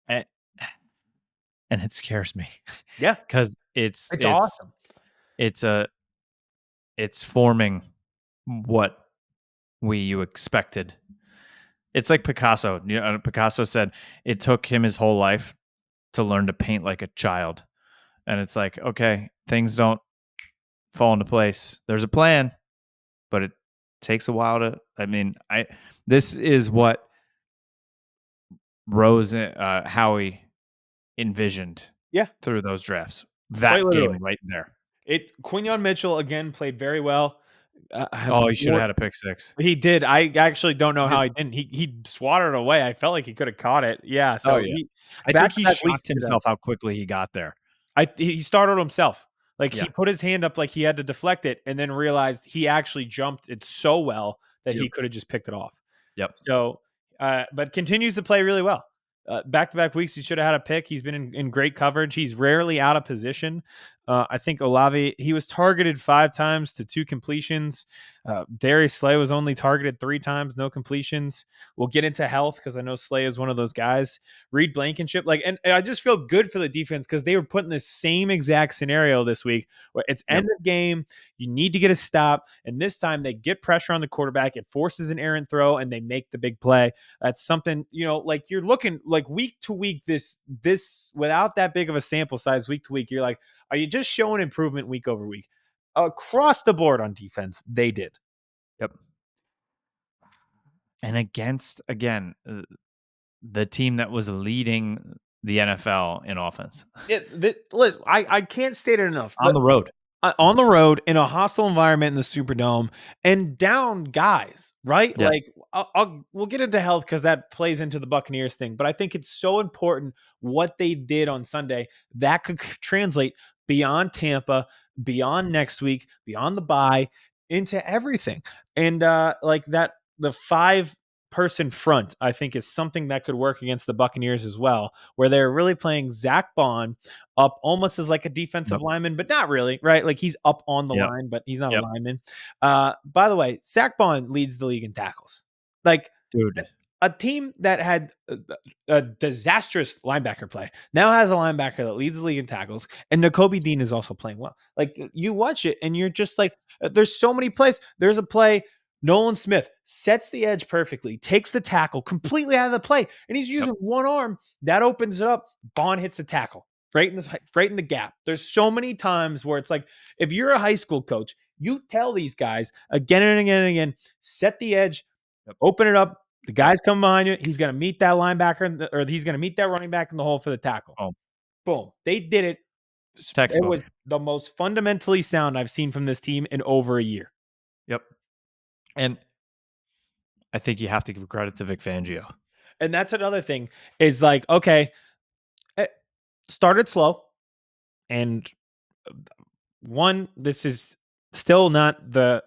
And and it scares me Yeah, because it's awesome. it's a it's forming what you expected. It's like Picasso. Picasso said it took him his whole life to learn to paint like a child. And it's like, okay, things don't fall into place. There's a plan, but it takes a while to. I mean, this is what Rose Howie envisioned Yeah, through those drafts. quite That literally. game right there. Quinyon Mitchell again played very well. Oh, he should have had a pick six. He did. I actually don't He know how just he didn't. He swatted it away. I felt like he could have caught it. Yeah. Oh So yeah. he I back think to he back weeks. shocked He did that. himself how quickly he got there. He started himself. Like Yeah. he put his hand up like he had to deflect it, and then realized he actually jumped it so well that Yep. he could have just picked it off. Yep. So, but continues to play really well. Back to back weeks, he should have had a pick. He's been in great coverage. He's rarely out of position. I think Olave, he was targeted 5 times to 2 completions. Darius Slay was only targeted 3 times, no completions. We'll get into health because I know Slay is one of those guys. Reed Blankenship, and I just feel good for the defense because they were put in the same exact scenario this week where it's Yep. end of game. You need to get a stop. And this time they get pressure on the quarterback. It forces an errant throw and they make the big play. That's something, like you're looking like week to week, this without that big of a sample size week to week, you're like, are you just showing improvement week over week? Across the board on defense, they did. Yep. And against, again, the team that was leading the NFL in offense Listen, I can't state it enough. on the road. On the road in a hostile environment in the Superdome and down guys, right? Yeah. Like we'll get into health because that plays into the Buccaneers thing, but I think it's so important what they did on Sunday that could translate beyond Tampa, beyond next week, beyond the bye, into everything. And like that, the 5-person front, I think, is something that could work against the Buccaneers as well, where they're really playing Zach Bond up almost as like a defensive Yep. lineman, but not really, right? Like he's up on the Yep. line, but he's not a Yep. lineman. By the way, Zach Bond leads the league in tackles. Like Dude. a team that had a disastrous linebacker play now has a linebacker that leads the league in tackles, and Nakobe Dean is also playing well. Like you watch it, and you're just like, there's so many plays. There's a play. Nolan Smith sets the edge perfectly, takes the tackle completely out of the play, and he's using one arm. That opens it up. Bond hits the tackle right in the gap. There's so many times where it's like, if you're a high school coach, you tell these guys again and again and again, set the edge, open it up. The guy's coming behind you. He's going to meet that linebacker, or he's going to meet that running back in the hole for the tackle. Oh. Boom. They did it. Textbook. It was the most fundamentally sound I've seen from this team in over a year. Yep. And I think you have to give credit to Vic Fangio. And that's another thing is like, okay, it started slow. And this is still not they're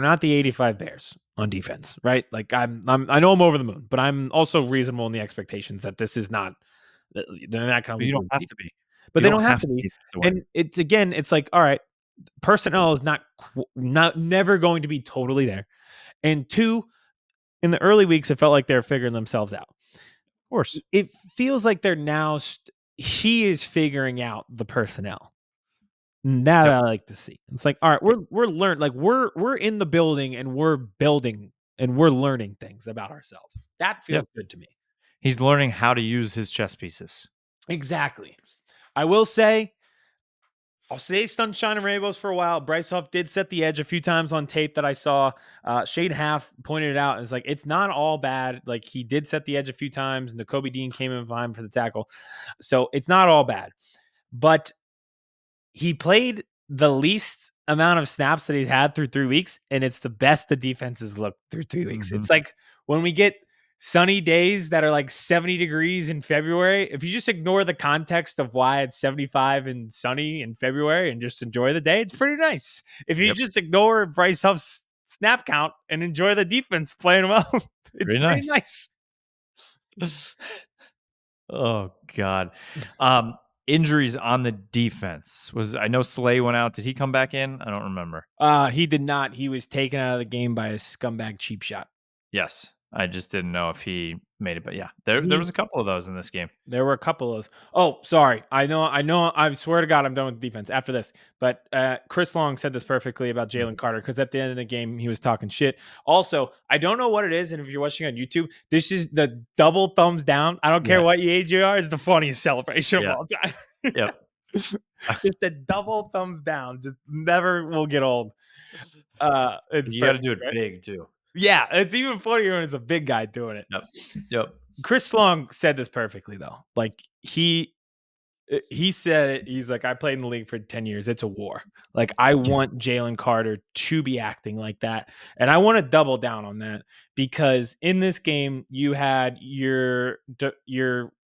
not the 85 Bears on defense, right? Like I know I'm over the moon, but I'm also reasonable in the expectations that this is not, they're not going to You lead don't have to be. but You they don't don't have have to to be. be to win. And it's like, all right, personnel is not never going to be totally there. And 2, in the early weeks, it felt like they're figuring themselves out. Of course. It feels like they're now he is figuring out the personnel. That I like to see. It's like, all right, we're learning, like we're in the building and we're building and we're learning things about ourselves. That feels good to me. He's learning how to use his chess pieces. Exactly. I will say, I'll say sunshine and rainbows for a while. Bryce Huff did set the edge a few times on tape that I saw. Shade Half pointed it out. It's like, it's not all bad. Like he did set the edge a few times, and Nakobe Dean came in behind for the tackle. So it's not all bad. But he played the least amount of snaps that he's had through 3 weeks, and it's the best the defenses look through 3 weeks. Mhm. It's like when we get sunny days that are like 70 degrees in February, if you just ignore the context of why it's 75 and sunny in February and just enjoy the day, it's pretty nice. If you just ignore Bryce Huff's snap count and enjoy the defense playing well, it's pretty nice. Oh God. Injuries on the defense I know Slay went out. Did he come back in? I don't remember. He did not. He was taken out of the game by a scumbag cheap shot. Yes. I just didn't know if he made it, but yeah, there He was a couple of those in this game. There were a couple of those. Oh, sorry. I swear to God, I'm done with defense after this. But Chris Long said this perfectly about Mm. Jalen Carter because at the end of the game, he was talking shit. Also, I don't know what it is. And if you're watching on YouTube, this is the double thumbs down. I don't care Yeah, what your age you are. It's the funniest celebration of yeah, all time. yep. Just a double thumbs down. Just never will get old. It's You got to perfect, do it right? big too. Yeah, it's even funnier when it's a big guy doing it. Yep, yep. Chris Long said this perfectly though. Like he said it. He's like, I played in the league for 10 years. It's a war. Like, I want Jalen Carter to be acting like that. And I want to double down on that because in this game, you had your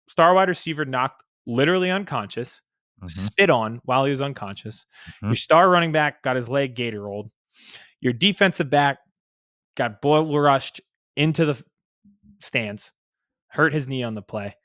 star wide receiver knocked literally unconscious, Hmm. spit on while he was unconscious. Hmm. Your star running back got his leg gator rolled. Your defensive back got bull rushed into the stands, hurt his knee on the play.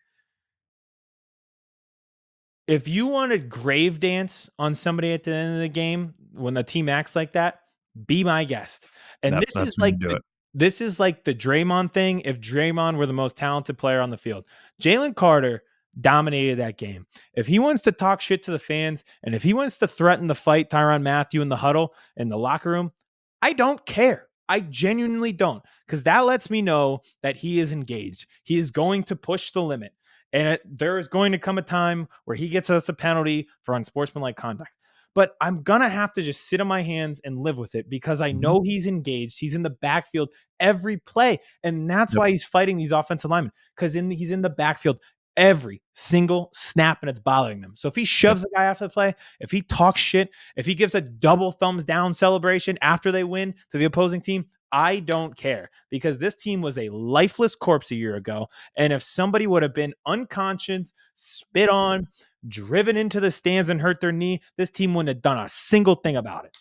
If you want to grave dance on somebody at the end of the game when the team acts like that, be my guest. And That's when you do it. this is like the Draymond thing. If Draymond were the most talented player on the field, Jalen Carter dominated that game. If he wants to talk shit to the fans and if he wants to threaten to fight Tyrann Mathieu in the huddle in the locker room, I don't care. I genuinely don't, because that lets me know that he is engaged. He is going to push the limit. And there is going to come a time where he gets us a penalty for unsportsmanlike conduct. But I'm going to have to just sit on my hands and live with it because I Mhm. know he's engaged. He's in the backfield every play. And that's Yep. why he's fighting these offensive linemen, because he's in the backfield every single snap and it's bothering them. So if he Yep. shoves the guy after the play, if he talks shit, if he gives a double thumbs down celebration after they win to the opposing team, I don't care, because this team was a lifeless corpse a year ago. And if somebody would have been unconscious, spit on, driven into the stands and hurt their knee, this team wouldn't have done a single thing about it.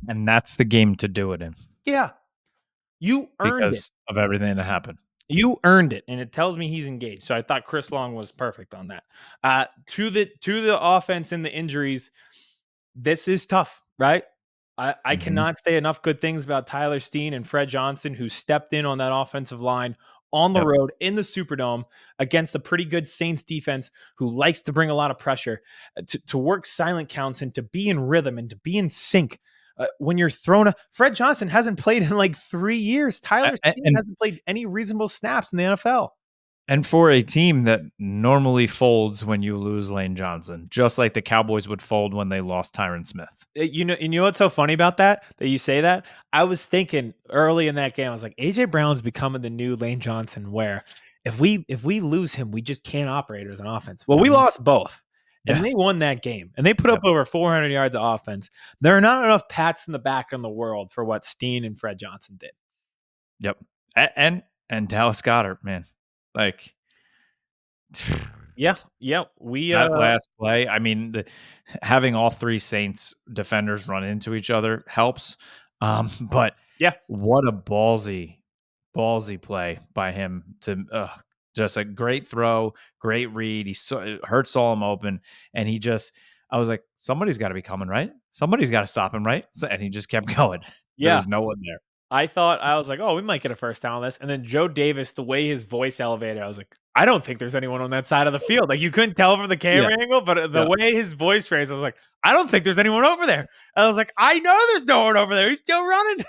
And that's the game to do it in Yeah, you earned it. because of everything that happened. You earned it, and it tells me he's engaged. So I thought Chris Long was perfect on that. To the offense and the injuries, this is tough, right? I Mhm. cannot say enough good things about Tyler Steen and Fred Johnson, who stepped in on that offensive line on the Yep. road in the Superdome against a pretty good Saints defense who likes to bring a lot of pressure, to work silent counts and to be in rhythm and to be in sync. When you're Fred Johnson hasn't played in like 3 years. Tyler Steen And hasn't played any reasonable snaps in the NFL. and for a team that normally folds when you lose Lane Johnson, just like the Cowboys would fold when they lost Tyron Smith. You know what's so funny about that you say that? I was thinking early in that game, I was like, AJ Brown's becoming the new Lane Johnson, where if we lose him, we just can't operate as an offense. Well, we Mhm. lost both, and Yeah. they won that game, and they put up Yep. over 400 yards of offense. There are not enough pats in the back in the world for what Steen and Fred Johnson did. Yep. And Dallas Goedert, man. Like Yeah, yeah, we that last play, I mean, having all three Saints defenders run into each other helps. But yeah, what a ballsy play by him to just a great throw, great read. Hurt saw him open, and I was like, somebody's got to be coming, right? Somebody's got to stop him, right? And he just kept going. There yeah. was no one there. I was like, oh, we might get a first down on this. And then Joe Davis, the way his voice elevated, I was like, I don't think there's anyone on that side of the field. Like, you couldn't tell from the Yeah, camera angle, but the yeah. way his voice raised, I was like, I don't think there's anyone over there. I was like, I know there's no one over there. He's still running.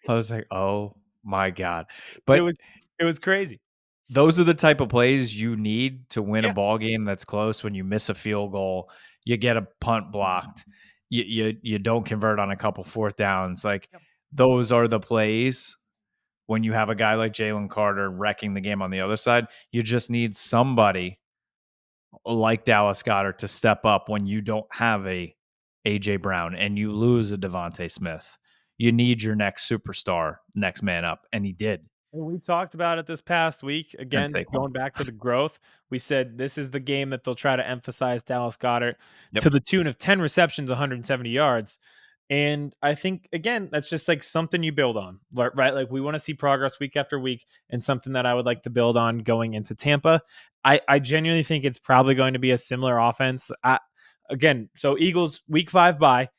I was like, oh my God. It But was it was crazy. those are the type of plays you need to win a Yeah. ball game that's close. When you miss a field goal, you get a punt blocked, you don't convert on a couple fourth downs. Like Yep. those are the plays when you have a guy like Jalen Carter wrecking the game on the other side. You just need somebody like Dallas Goedert to step up when you don't have a AJ Brown and you lose a Devontae Smith. You need your next superstar, next man up, and he did. And we talked about it this past week. And Again, Saquon. going back to the growth, we said this is the game that they'll try to emphasize Dallas Goedert Yep. to the tune of 10 receptions, 170 yards. And I think, again, that's just like something you build on, right? Like, we want to see progress week after week, and something that I would like to build on going into Tampa. I genuinely think it's probably going to be a similar offense. Again, so Eagles week 5 bye.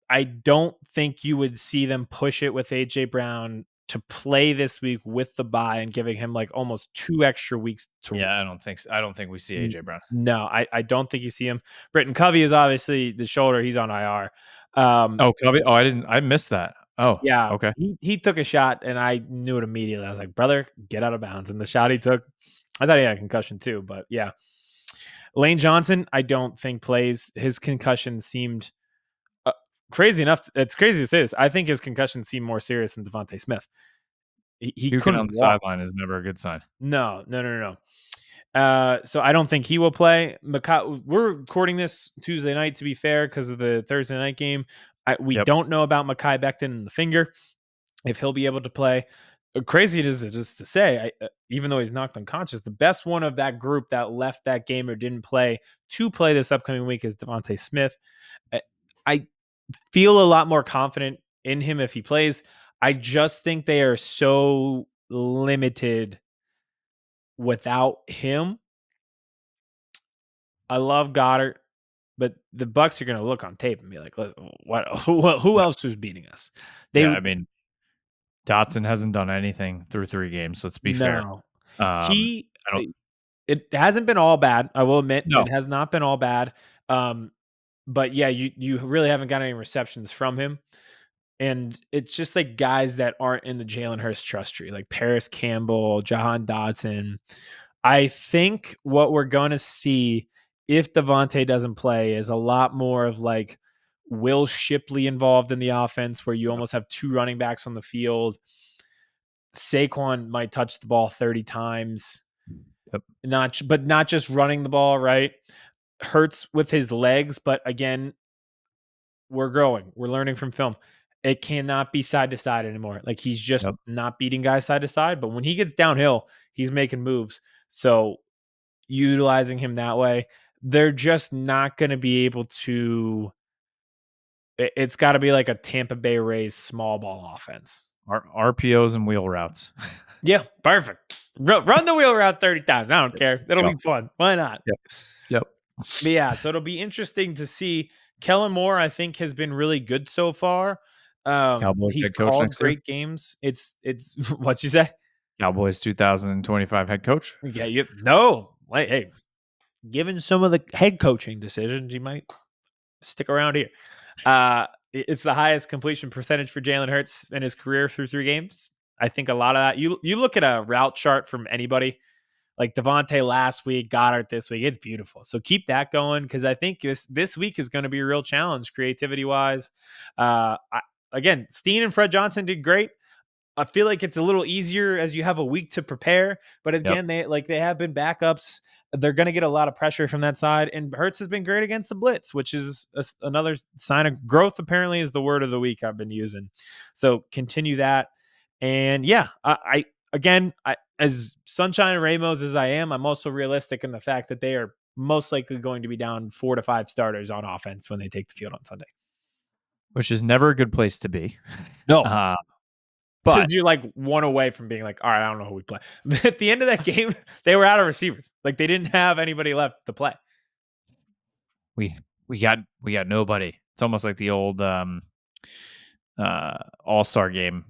I don't think you would see them push it with AJ Brown to play this week with the bye and giving him like almost 2 extra weeks to. Yeah, I don't think so. I don't think we see AJ Brown. No, I don't think you see him. Britton Covey is obviously the shoulder. He's on IR. Oh, Covey. Oh, I missed that. Oh, Yeah, okay. he took a shot, and I knew it immediately. I was like, "Brother, get out of bounds." And the shot he took, I thought he had a concussion too, but yeah. Lane Johnson, I don't think plays. His concussion seemed crazy enough. It's crazy to say this. I think his concussion seemed more serious than Devontae Smith. He Puking on couldn't the walk. sideline is never a good sign. No. So I don't think he will play. We're recording this Tuesday night, to be fair, because of the Thursday night game. We Yep. don't know about Mekhi Becton in the finger, if he'll be able to play. Crazy it is just to say, even though he's knocked unconscious, the best one of that group that left that game or didn't play to play this upcoming week is Devontae Smith. I feel a lot more confident in him if he plays. I just think they are so limited without him. I love Goddard, but the Bucks are going to look on tape and be like, "What? Who Yeah. else was beating us?" They Yeah. I mean, Dotson hasn't done anything through 3 games. Let's be fair. no. I He don't. It hasn't been all bad. I will admit No. it has not been all bad. But yeah, you really haven't got any receptions from him. And it's just like guys that aren't in the Jalen Hurts trust tree, like Paris Campbell, Jahan Dotson. I think what we're going to see if Devontae doesn't play is a lot more of like Will Shipley involved in the offense, where you Yep. almost have 2 running backs on the field. Saquon might touch the ball 30 times, Yep. not just running the ball, right? Hurts with his legs, but again, we're growing. We're learning from film. It cannot be side to side anymore. Like he's just Yep. not beating guys side to side. But when he gets downhill, he's making moves. So utilizing him that way, they're just not going to be able to. It's got to be like a Tampa Bay Rays small ball offense. RPOs and wheel routes. Yeah, perfect. Run the wheel route 30 times. I don't care. It'll Go. be fun. Why not? Yep. Yep. But yeah, so it'll be interesting to see. Kellen Moore, I think, has been really good so far. Cowboys He's head coach called next year. great games. It's what you say? Cowboys 2025 head coach. Yeah, no. Hey, given some of the head coaching decisions, you might stick around here. It's the highest completion percentage for Jalen Hurts in his career through 3 games. I think a lot of that. You look at a route chart from anybody, like Devontae last week, Goddard this week. It's beautiful. So keep that going, because I think this week is going to be a real challenge creativity wise. Again, Steen and Fred Johnson did great. I feel like it's a little easier as you have a week to prepare. But Yep. again, they have been backups. They're going to get a lot of pressure from that side. And Hurts has been great against the blitz, which is another sign of growth, apparently, is the word of the week I've been using. So continue that. And yeah, again, as Sunshine Ramos as I am, I'm also realistic in the fact that they are most likely going to be down 4 to 5 starters on offense when they take the field on Sunday. Which is never a good place to be. No. But because you're like 1 away from being like, all right, I don't know who we play. At the end of that game, they were out of receivers. Like they didn't have anybody left to play. we got nobody. It's almost like the old All-Star game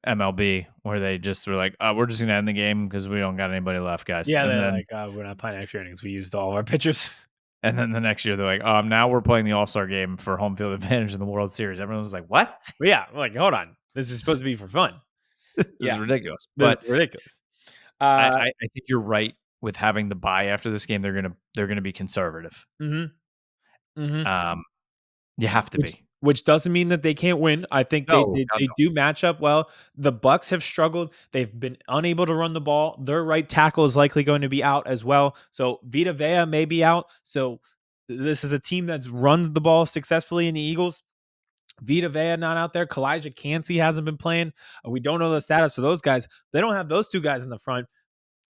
MLB, where they just were like, we're just gonna end the game because we don't got anybody left, guys. Yeah, and they're then like, we're not playing extra innings. We used all of our pitchers. and then the next year they're like, now we're playing the All-Star game for home field advantage in the World Series. Everyone was like, what? But yeah, like, hold on. This is supposed to be for fun. This Yeah. is ridiculous. This But is ridiculous. I think you're right with having the bye after this game. They're gonna be conservative. Mm-hmm. Mm-hmm. You have to be. Which doesn't mean that they can't win. I think No, they do match up well. The Bucks have struggled. They've been unable to run the ball. Their right tackle is likely going to be out as well. So Vita Vea may be out. So this is a team that's run the ball successfully in the Eagles. Vita Vea not out there. Kalijah Cansey hasn't been playing. We don't know the status of those guys. They don't have those 2 guys in the front.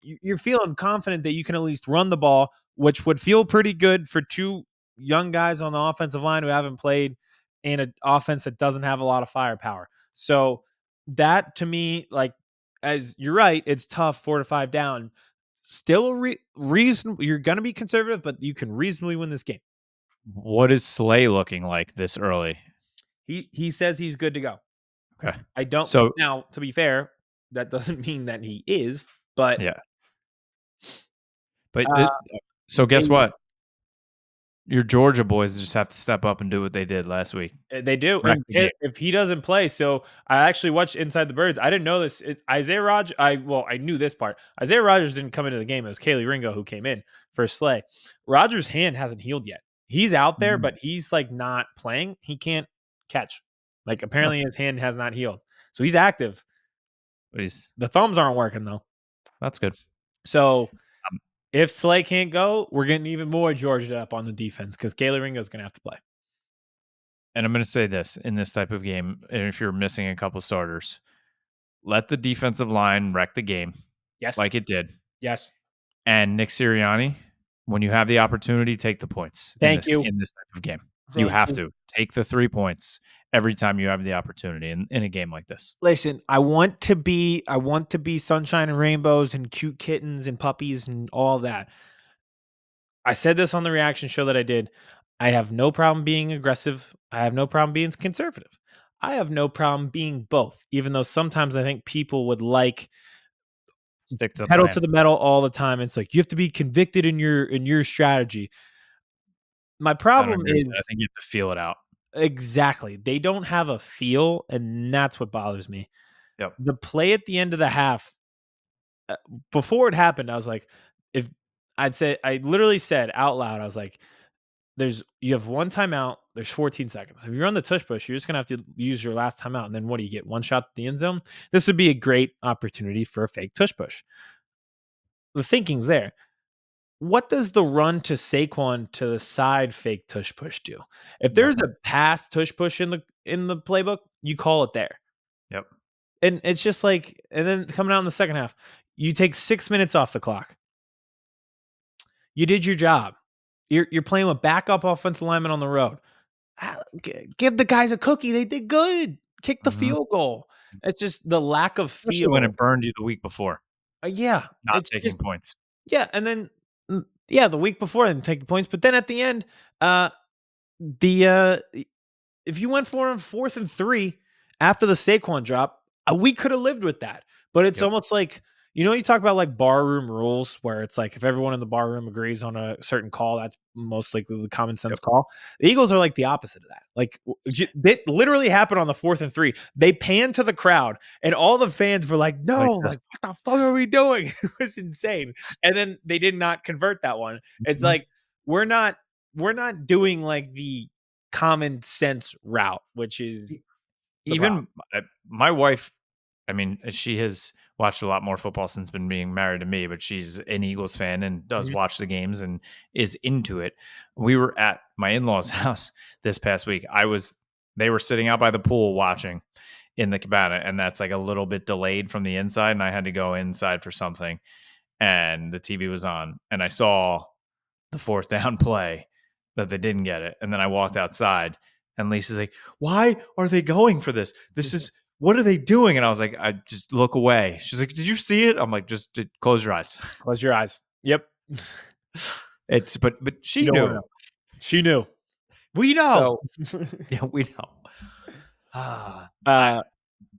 You're feeling confident that you can at least run the ball, which would feel pretty good for 2 young guys on the offensive line who haven't played in an offense that doesn't have a lot of firepower. So that to me, like, as you're right, it's tough 4 to 5 down. Still reasonable. You're going to be conservative, but you can reasonably win this game. What is Slay looking like this early? He says he's good to go. Okay. I don't. So now, to be fair, That doesn't mean that he is, but Yeah. But uh, so guess they what? Your Georgia boys just have to step up and do what they did last week. They do, Wreck and the game. if he doesn't play, so I actually watched Inside the Birds. I didn't know this. Isaiah Rodgers. I knew this part. Isaiah Rodgers didn't come into the game. It was Kaylee Ringo who came in for Slay. Rodgers' hand hasn't healed yet. He's out there, Mhm. but he's like not playing. He can't catch. Like No, apparently his hand has not healed, so he's active. but he's The thumbs aren't working though. that's good. So Um, if Slay can't go, we're getting even more Georgia up on the defense because Kaylee Ringo is going to have to play. and I'm gonna say this in this type of game, and if you're missing a couple starters, let the defensive line wreck the game Yes, like it did. yes. And Nick Sirianni, when you have the opportunity, take the points Thank you, in this type of game. You thank have you. to take the 3 points every time you have the opportunity in a game like this. Listen, I want to be sunshine and rainbows and cute kittens and puppies and all that. I said this on the reaction show that I did. I have no problem being aggressive. I have no problem being conservative. I have no problem being both, even though sometimes I think people would like Stick to the pedal plan. to the metal all the time. It's like you have to be convicted in your strategy. My I don't problem agree with that. I is think you have to feel it out. exactly. They don't have a feel, and that's what bothers me. Yep. The play at the end of the half uh, before it happened, I was like, if I literally said out loud, I was like, you have one timeout, there's 14 seconds. If you're on the tush push, you're just gonna have to use your last timeout. And then what do you get? One shot at the end zone? This would be a great opportunity for a fake tush push. The thinking's there. What does the run to Saquon to the side fake tush push do? If there's Nothing. a pass tush push in the playbook, you call it there. Yep. And it's just like, and then coming out in the second half, you take 6 minutes off the clock. You did your job. You're playing with backup offensive linemen on the road. Give the guys a cookie. They did good. Kick the Mhm. field goal. It's just the lack of Especially when feel. it burned you the week before, Yeah, not it's taking just points. yeah, and then yeah, the week before, then take the points, but then at the end, uh, the if you went for him 4th and 3 after the Saquon drop, we could have lived with that. But it's Yep. almost like you talk about like barroom rules where it's like if everyone in the barroom agrees on a certain call, that's most likely the common sense Yep. call. The Eagles are like the opposite of that. Like it literally happened on the 4th and 3. They panned to the crowd, and all the fans were like, Like "No, this. like what the fuck are we doing?" It was insane. And then they did not convert that one. It's Mhm. like we're not doing like the common sense route, which is the problem. Even my wife, I mean, she has watched a lot more football since been being married to me, but she's an Eagles fan and does Mhm. watch the games and is into it. We were at my in-laws' house this past week. They were sitting out by the pool watching in the cabana, and that's like a little bit delayed from the inside, and I had to go inside for something, and the TV was on, and I saw the fourth down play that they didn't get it. And then I walked outside and Lisa's like, why are they going for this? What are they doing? And I was like, I just look away. She's like, did you see it? I'm like, just close your eyes. Close your eyes. Yep. But You she don't wanna knew. know. She knew. We know. So yeah, we know. Ah, Uh,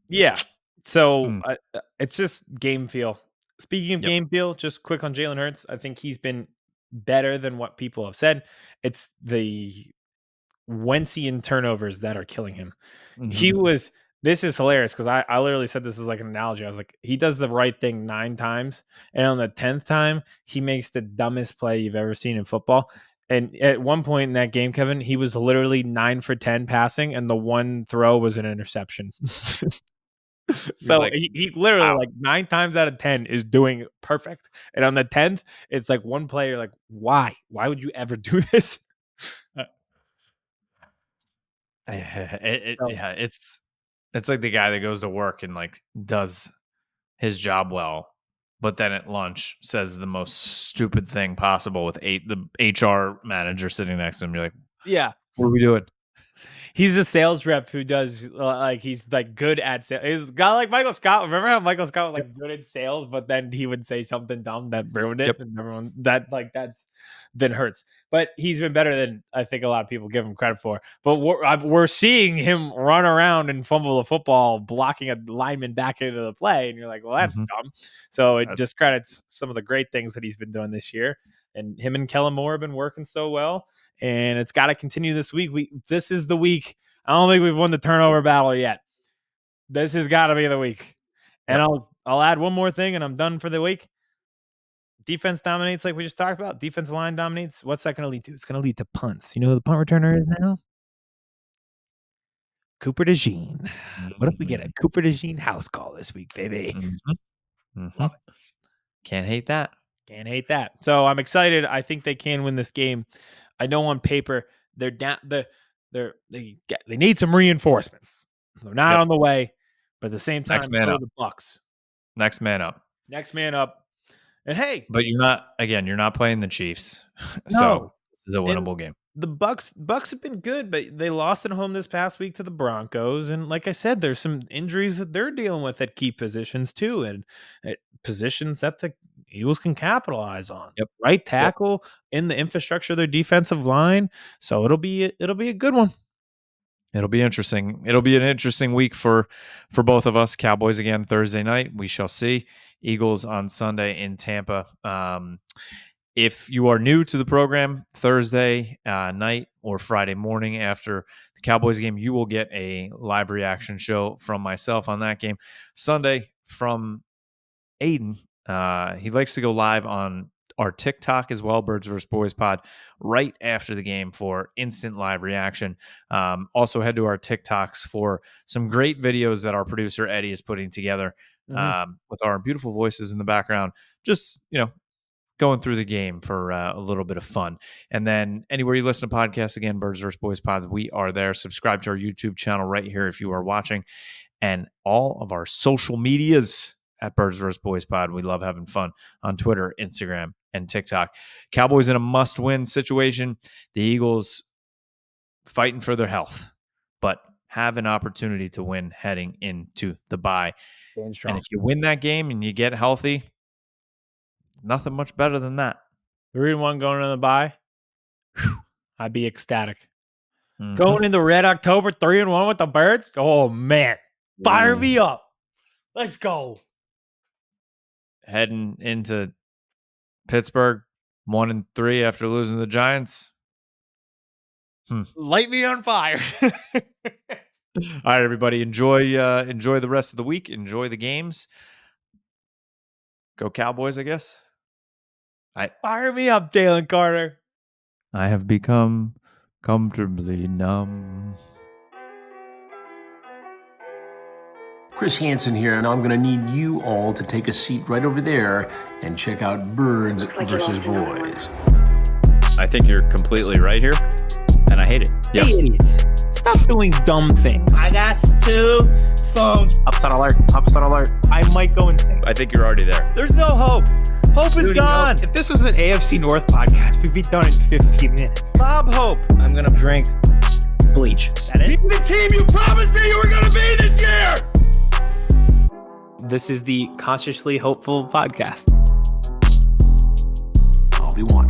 yeah. So, mm, it's just game feel. Speaking of yep. game feel, just quick on Jalen Hurts, I think he's been better than what people have said. It's the Wentzian turnovers that are killing him. He Hmm. was this is hilarious because I literally said this is like an analogy. I was like, he does the right thing 9 times, and on the 10th time, he makes the dumbest play you've ever seen in football. And at one point in that game, Kevin, he was literally 9 for 10 passing, and the one throw was an interception. You're So like, he literally wow. like 9 times out of 10 is doing perfect. And on the 10th, it's like one player like, why? Why would you ever do this? So Yeah, it's like the guy that goes to work and like does his job well, but then at lunch says the most stupid thing possible with the HR manager sitting next to him. You're like, yeah. what are we doing? He's a sales rep who does he's like good at sales. He's a guy like Michael Scott. Remember how Michael Scott was like good at sales, but then he would say something dumb that ruined it, Yep. and everyone that's then hurts. But he's been better than I think a lot of people give him credit for. But we're seeing him run around and fumble the football, blocking a lineman back into the play, and you're like, well, that's dumb. So it just credits some of the great things that he's been doing this year, and him and Kellen Moore have been working so well. And it's got to continue this week. This is the week. I don't think we've won the turnover battle yet. This has got to be the week. And I'll add one more thing, and I'm done for the week. Defense dominates, like we just talked about. Defensive line dominates. What's that going to lead to? It's going to lead to punts. You know who the punt returner is now? Cooper DeJean. What if we get a Cooper DeJean house call this week, baby? Love it. Can't hate that. Can't hate that. So I'm excited. I think they can win this game. I know on paper they're down. They need some reinforcements. They're not on the way, but at the same time, the Bucks. Next man up. Next man up. And hey, but you're not playing the Chiefs. No. So this is a winnable game. The Bucks have been good, but they lost at home this past week to the Broncos. And like I said, there's some injuries that they're dealing with at key positions too, and at positions that the Eagles can capitalize on. Yep. Right tackle in the infrastructure of their defensive line. So it'll be a good one. It'll be interesting. It'll be an interesting week for both of us. Cowboys again Thursday night. We shall see. Eagles on Sunday in Tampa. If you are new to the program, Thursday night or Friday morning after the Cowboys game, you will get a live reaction show from myself on that game. Sunday from Aiden. He likes to go live on our TikTok as well, Birds vs. Boys Pod, right after the game for instant live reaction. Also head to our TikToks for some great videos that our producer Eddie is putting together with our beautiful voices in the background. Just, going through the game for a little bit of fun. And then anywhere you listen to podcasts, again, Birds vs. Boys Pods, we are there. Subscribe to our YouTube channel right here if you are watching. And all of our social medias at Birds vs. Boys Pod. We love having fun on Twitter, Instagram, and TikTok. Cowboys in a must-win situation. The Eagles fighting for their health, but have an opportunity to win heading into the bye. And if you win that game and you get healthy, nothing much better than that. 3-1 going into the bye. I'd be ecstatic. Going into Red October, 3-1 with the Birds. Oh man, fire me up! Let's go. Heading into Pittsburgh, 1-3 after losing to the Giants. Light me on fire. All right, everybody, enjoy the rest of the week. Enjoy the games. Go Cowboys, I guess. Fire me up, Jalen Carter. I have become comfortably numb. Chris Hansen here, and I'm going to need you all to take a seat right over there and check out Birds versus Boys. I think you're completely right here, and I hate it. Hey, idiots. Stop doing dumb things. I got 2 phones. Upset alert. I might go insane. I think you're already there. There's no hope. Hope is gone. If this was an AFC North podcast, we'd be done in 15 minutes. Bob Hope. I'm going to drink bleach. That is the team you promised me you were going to be this year! This is the Consciously Hopeful podcast. I'll be watching.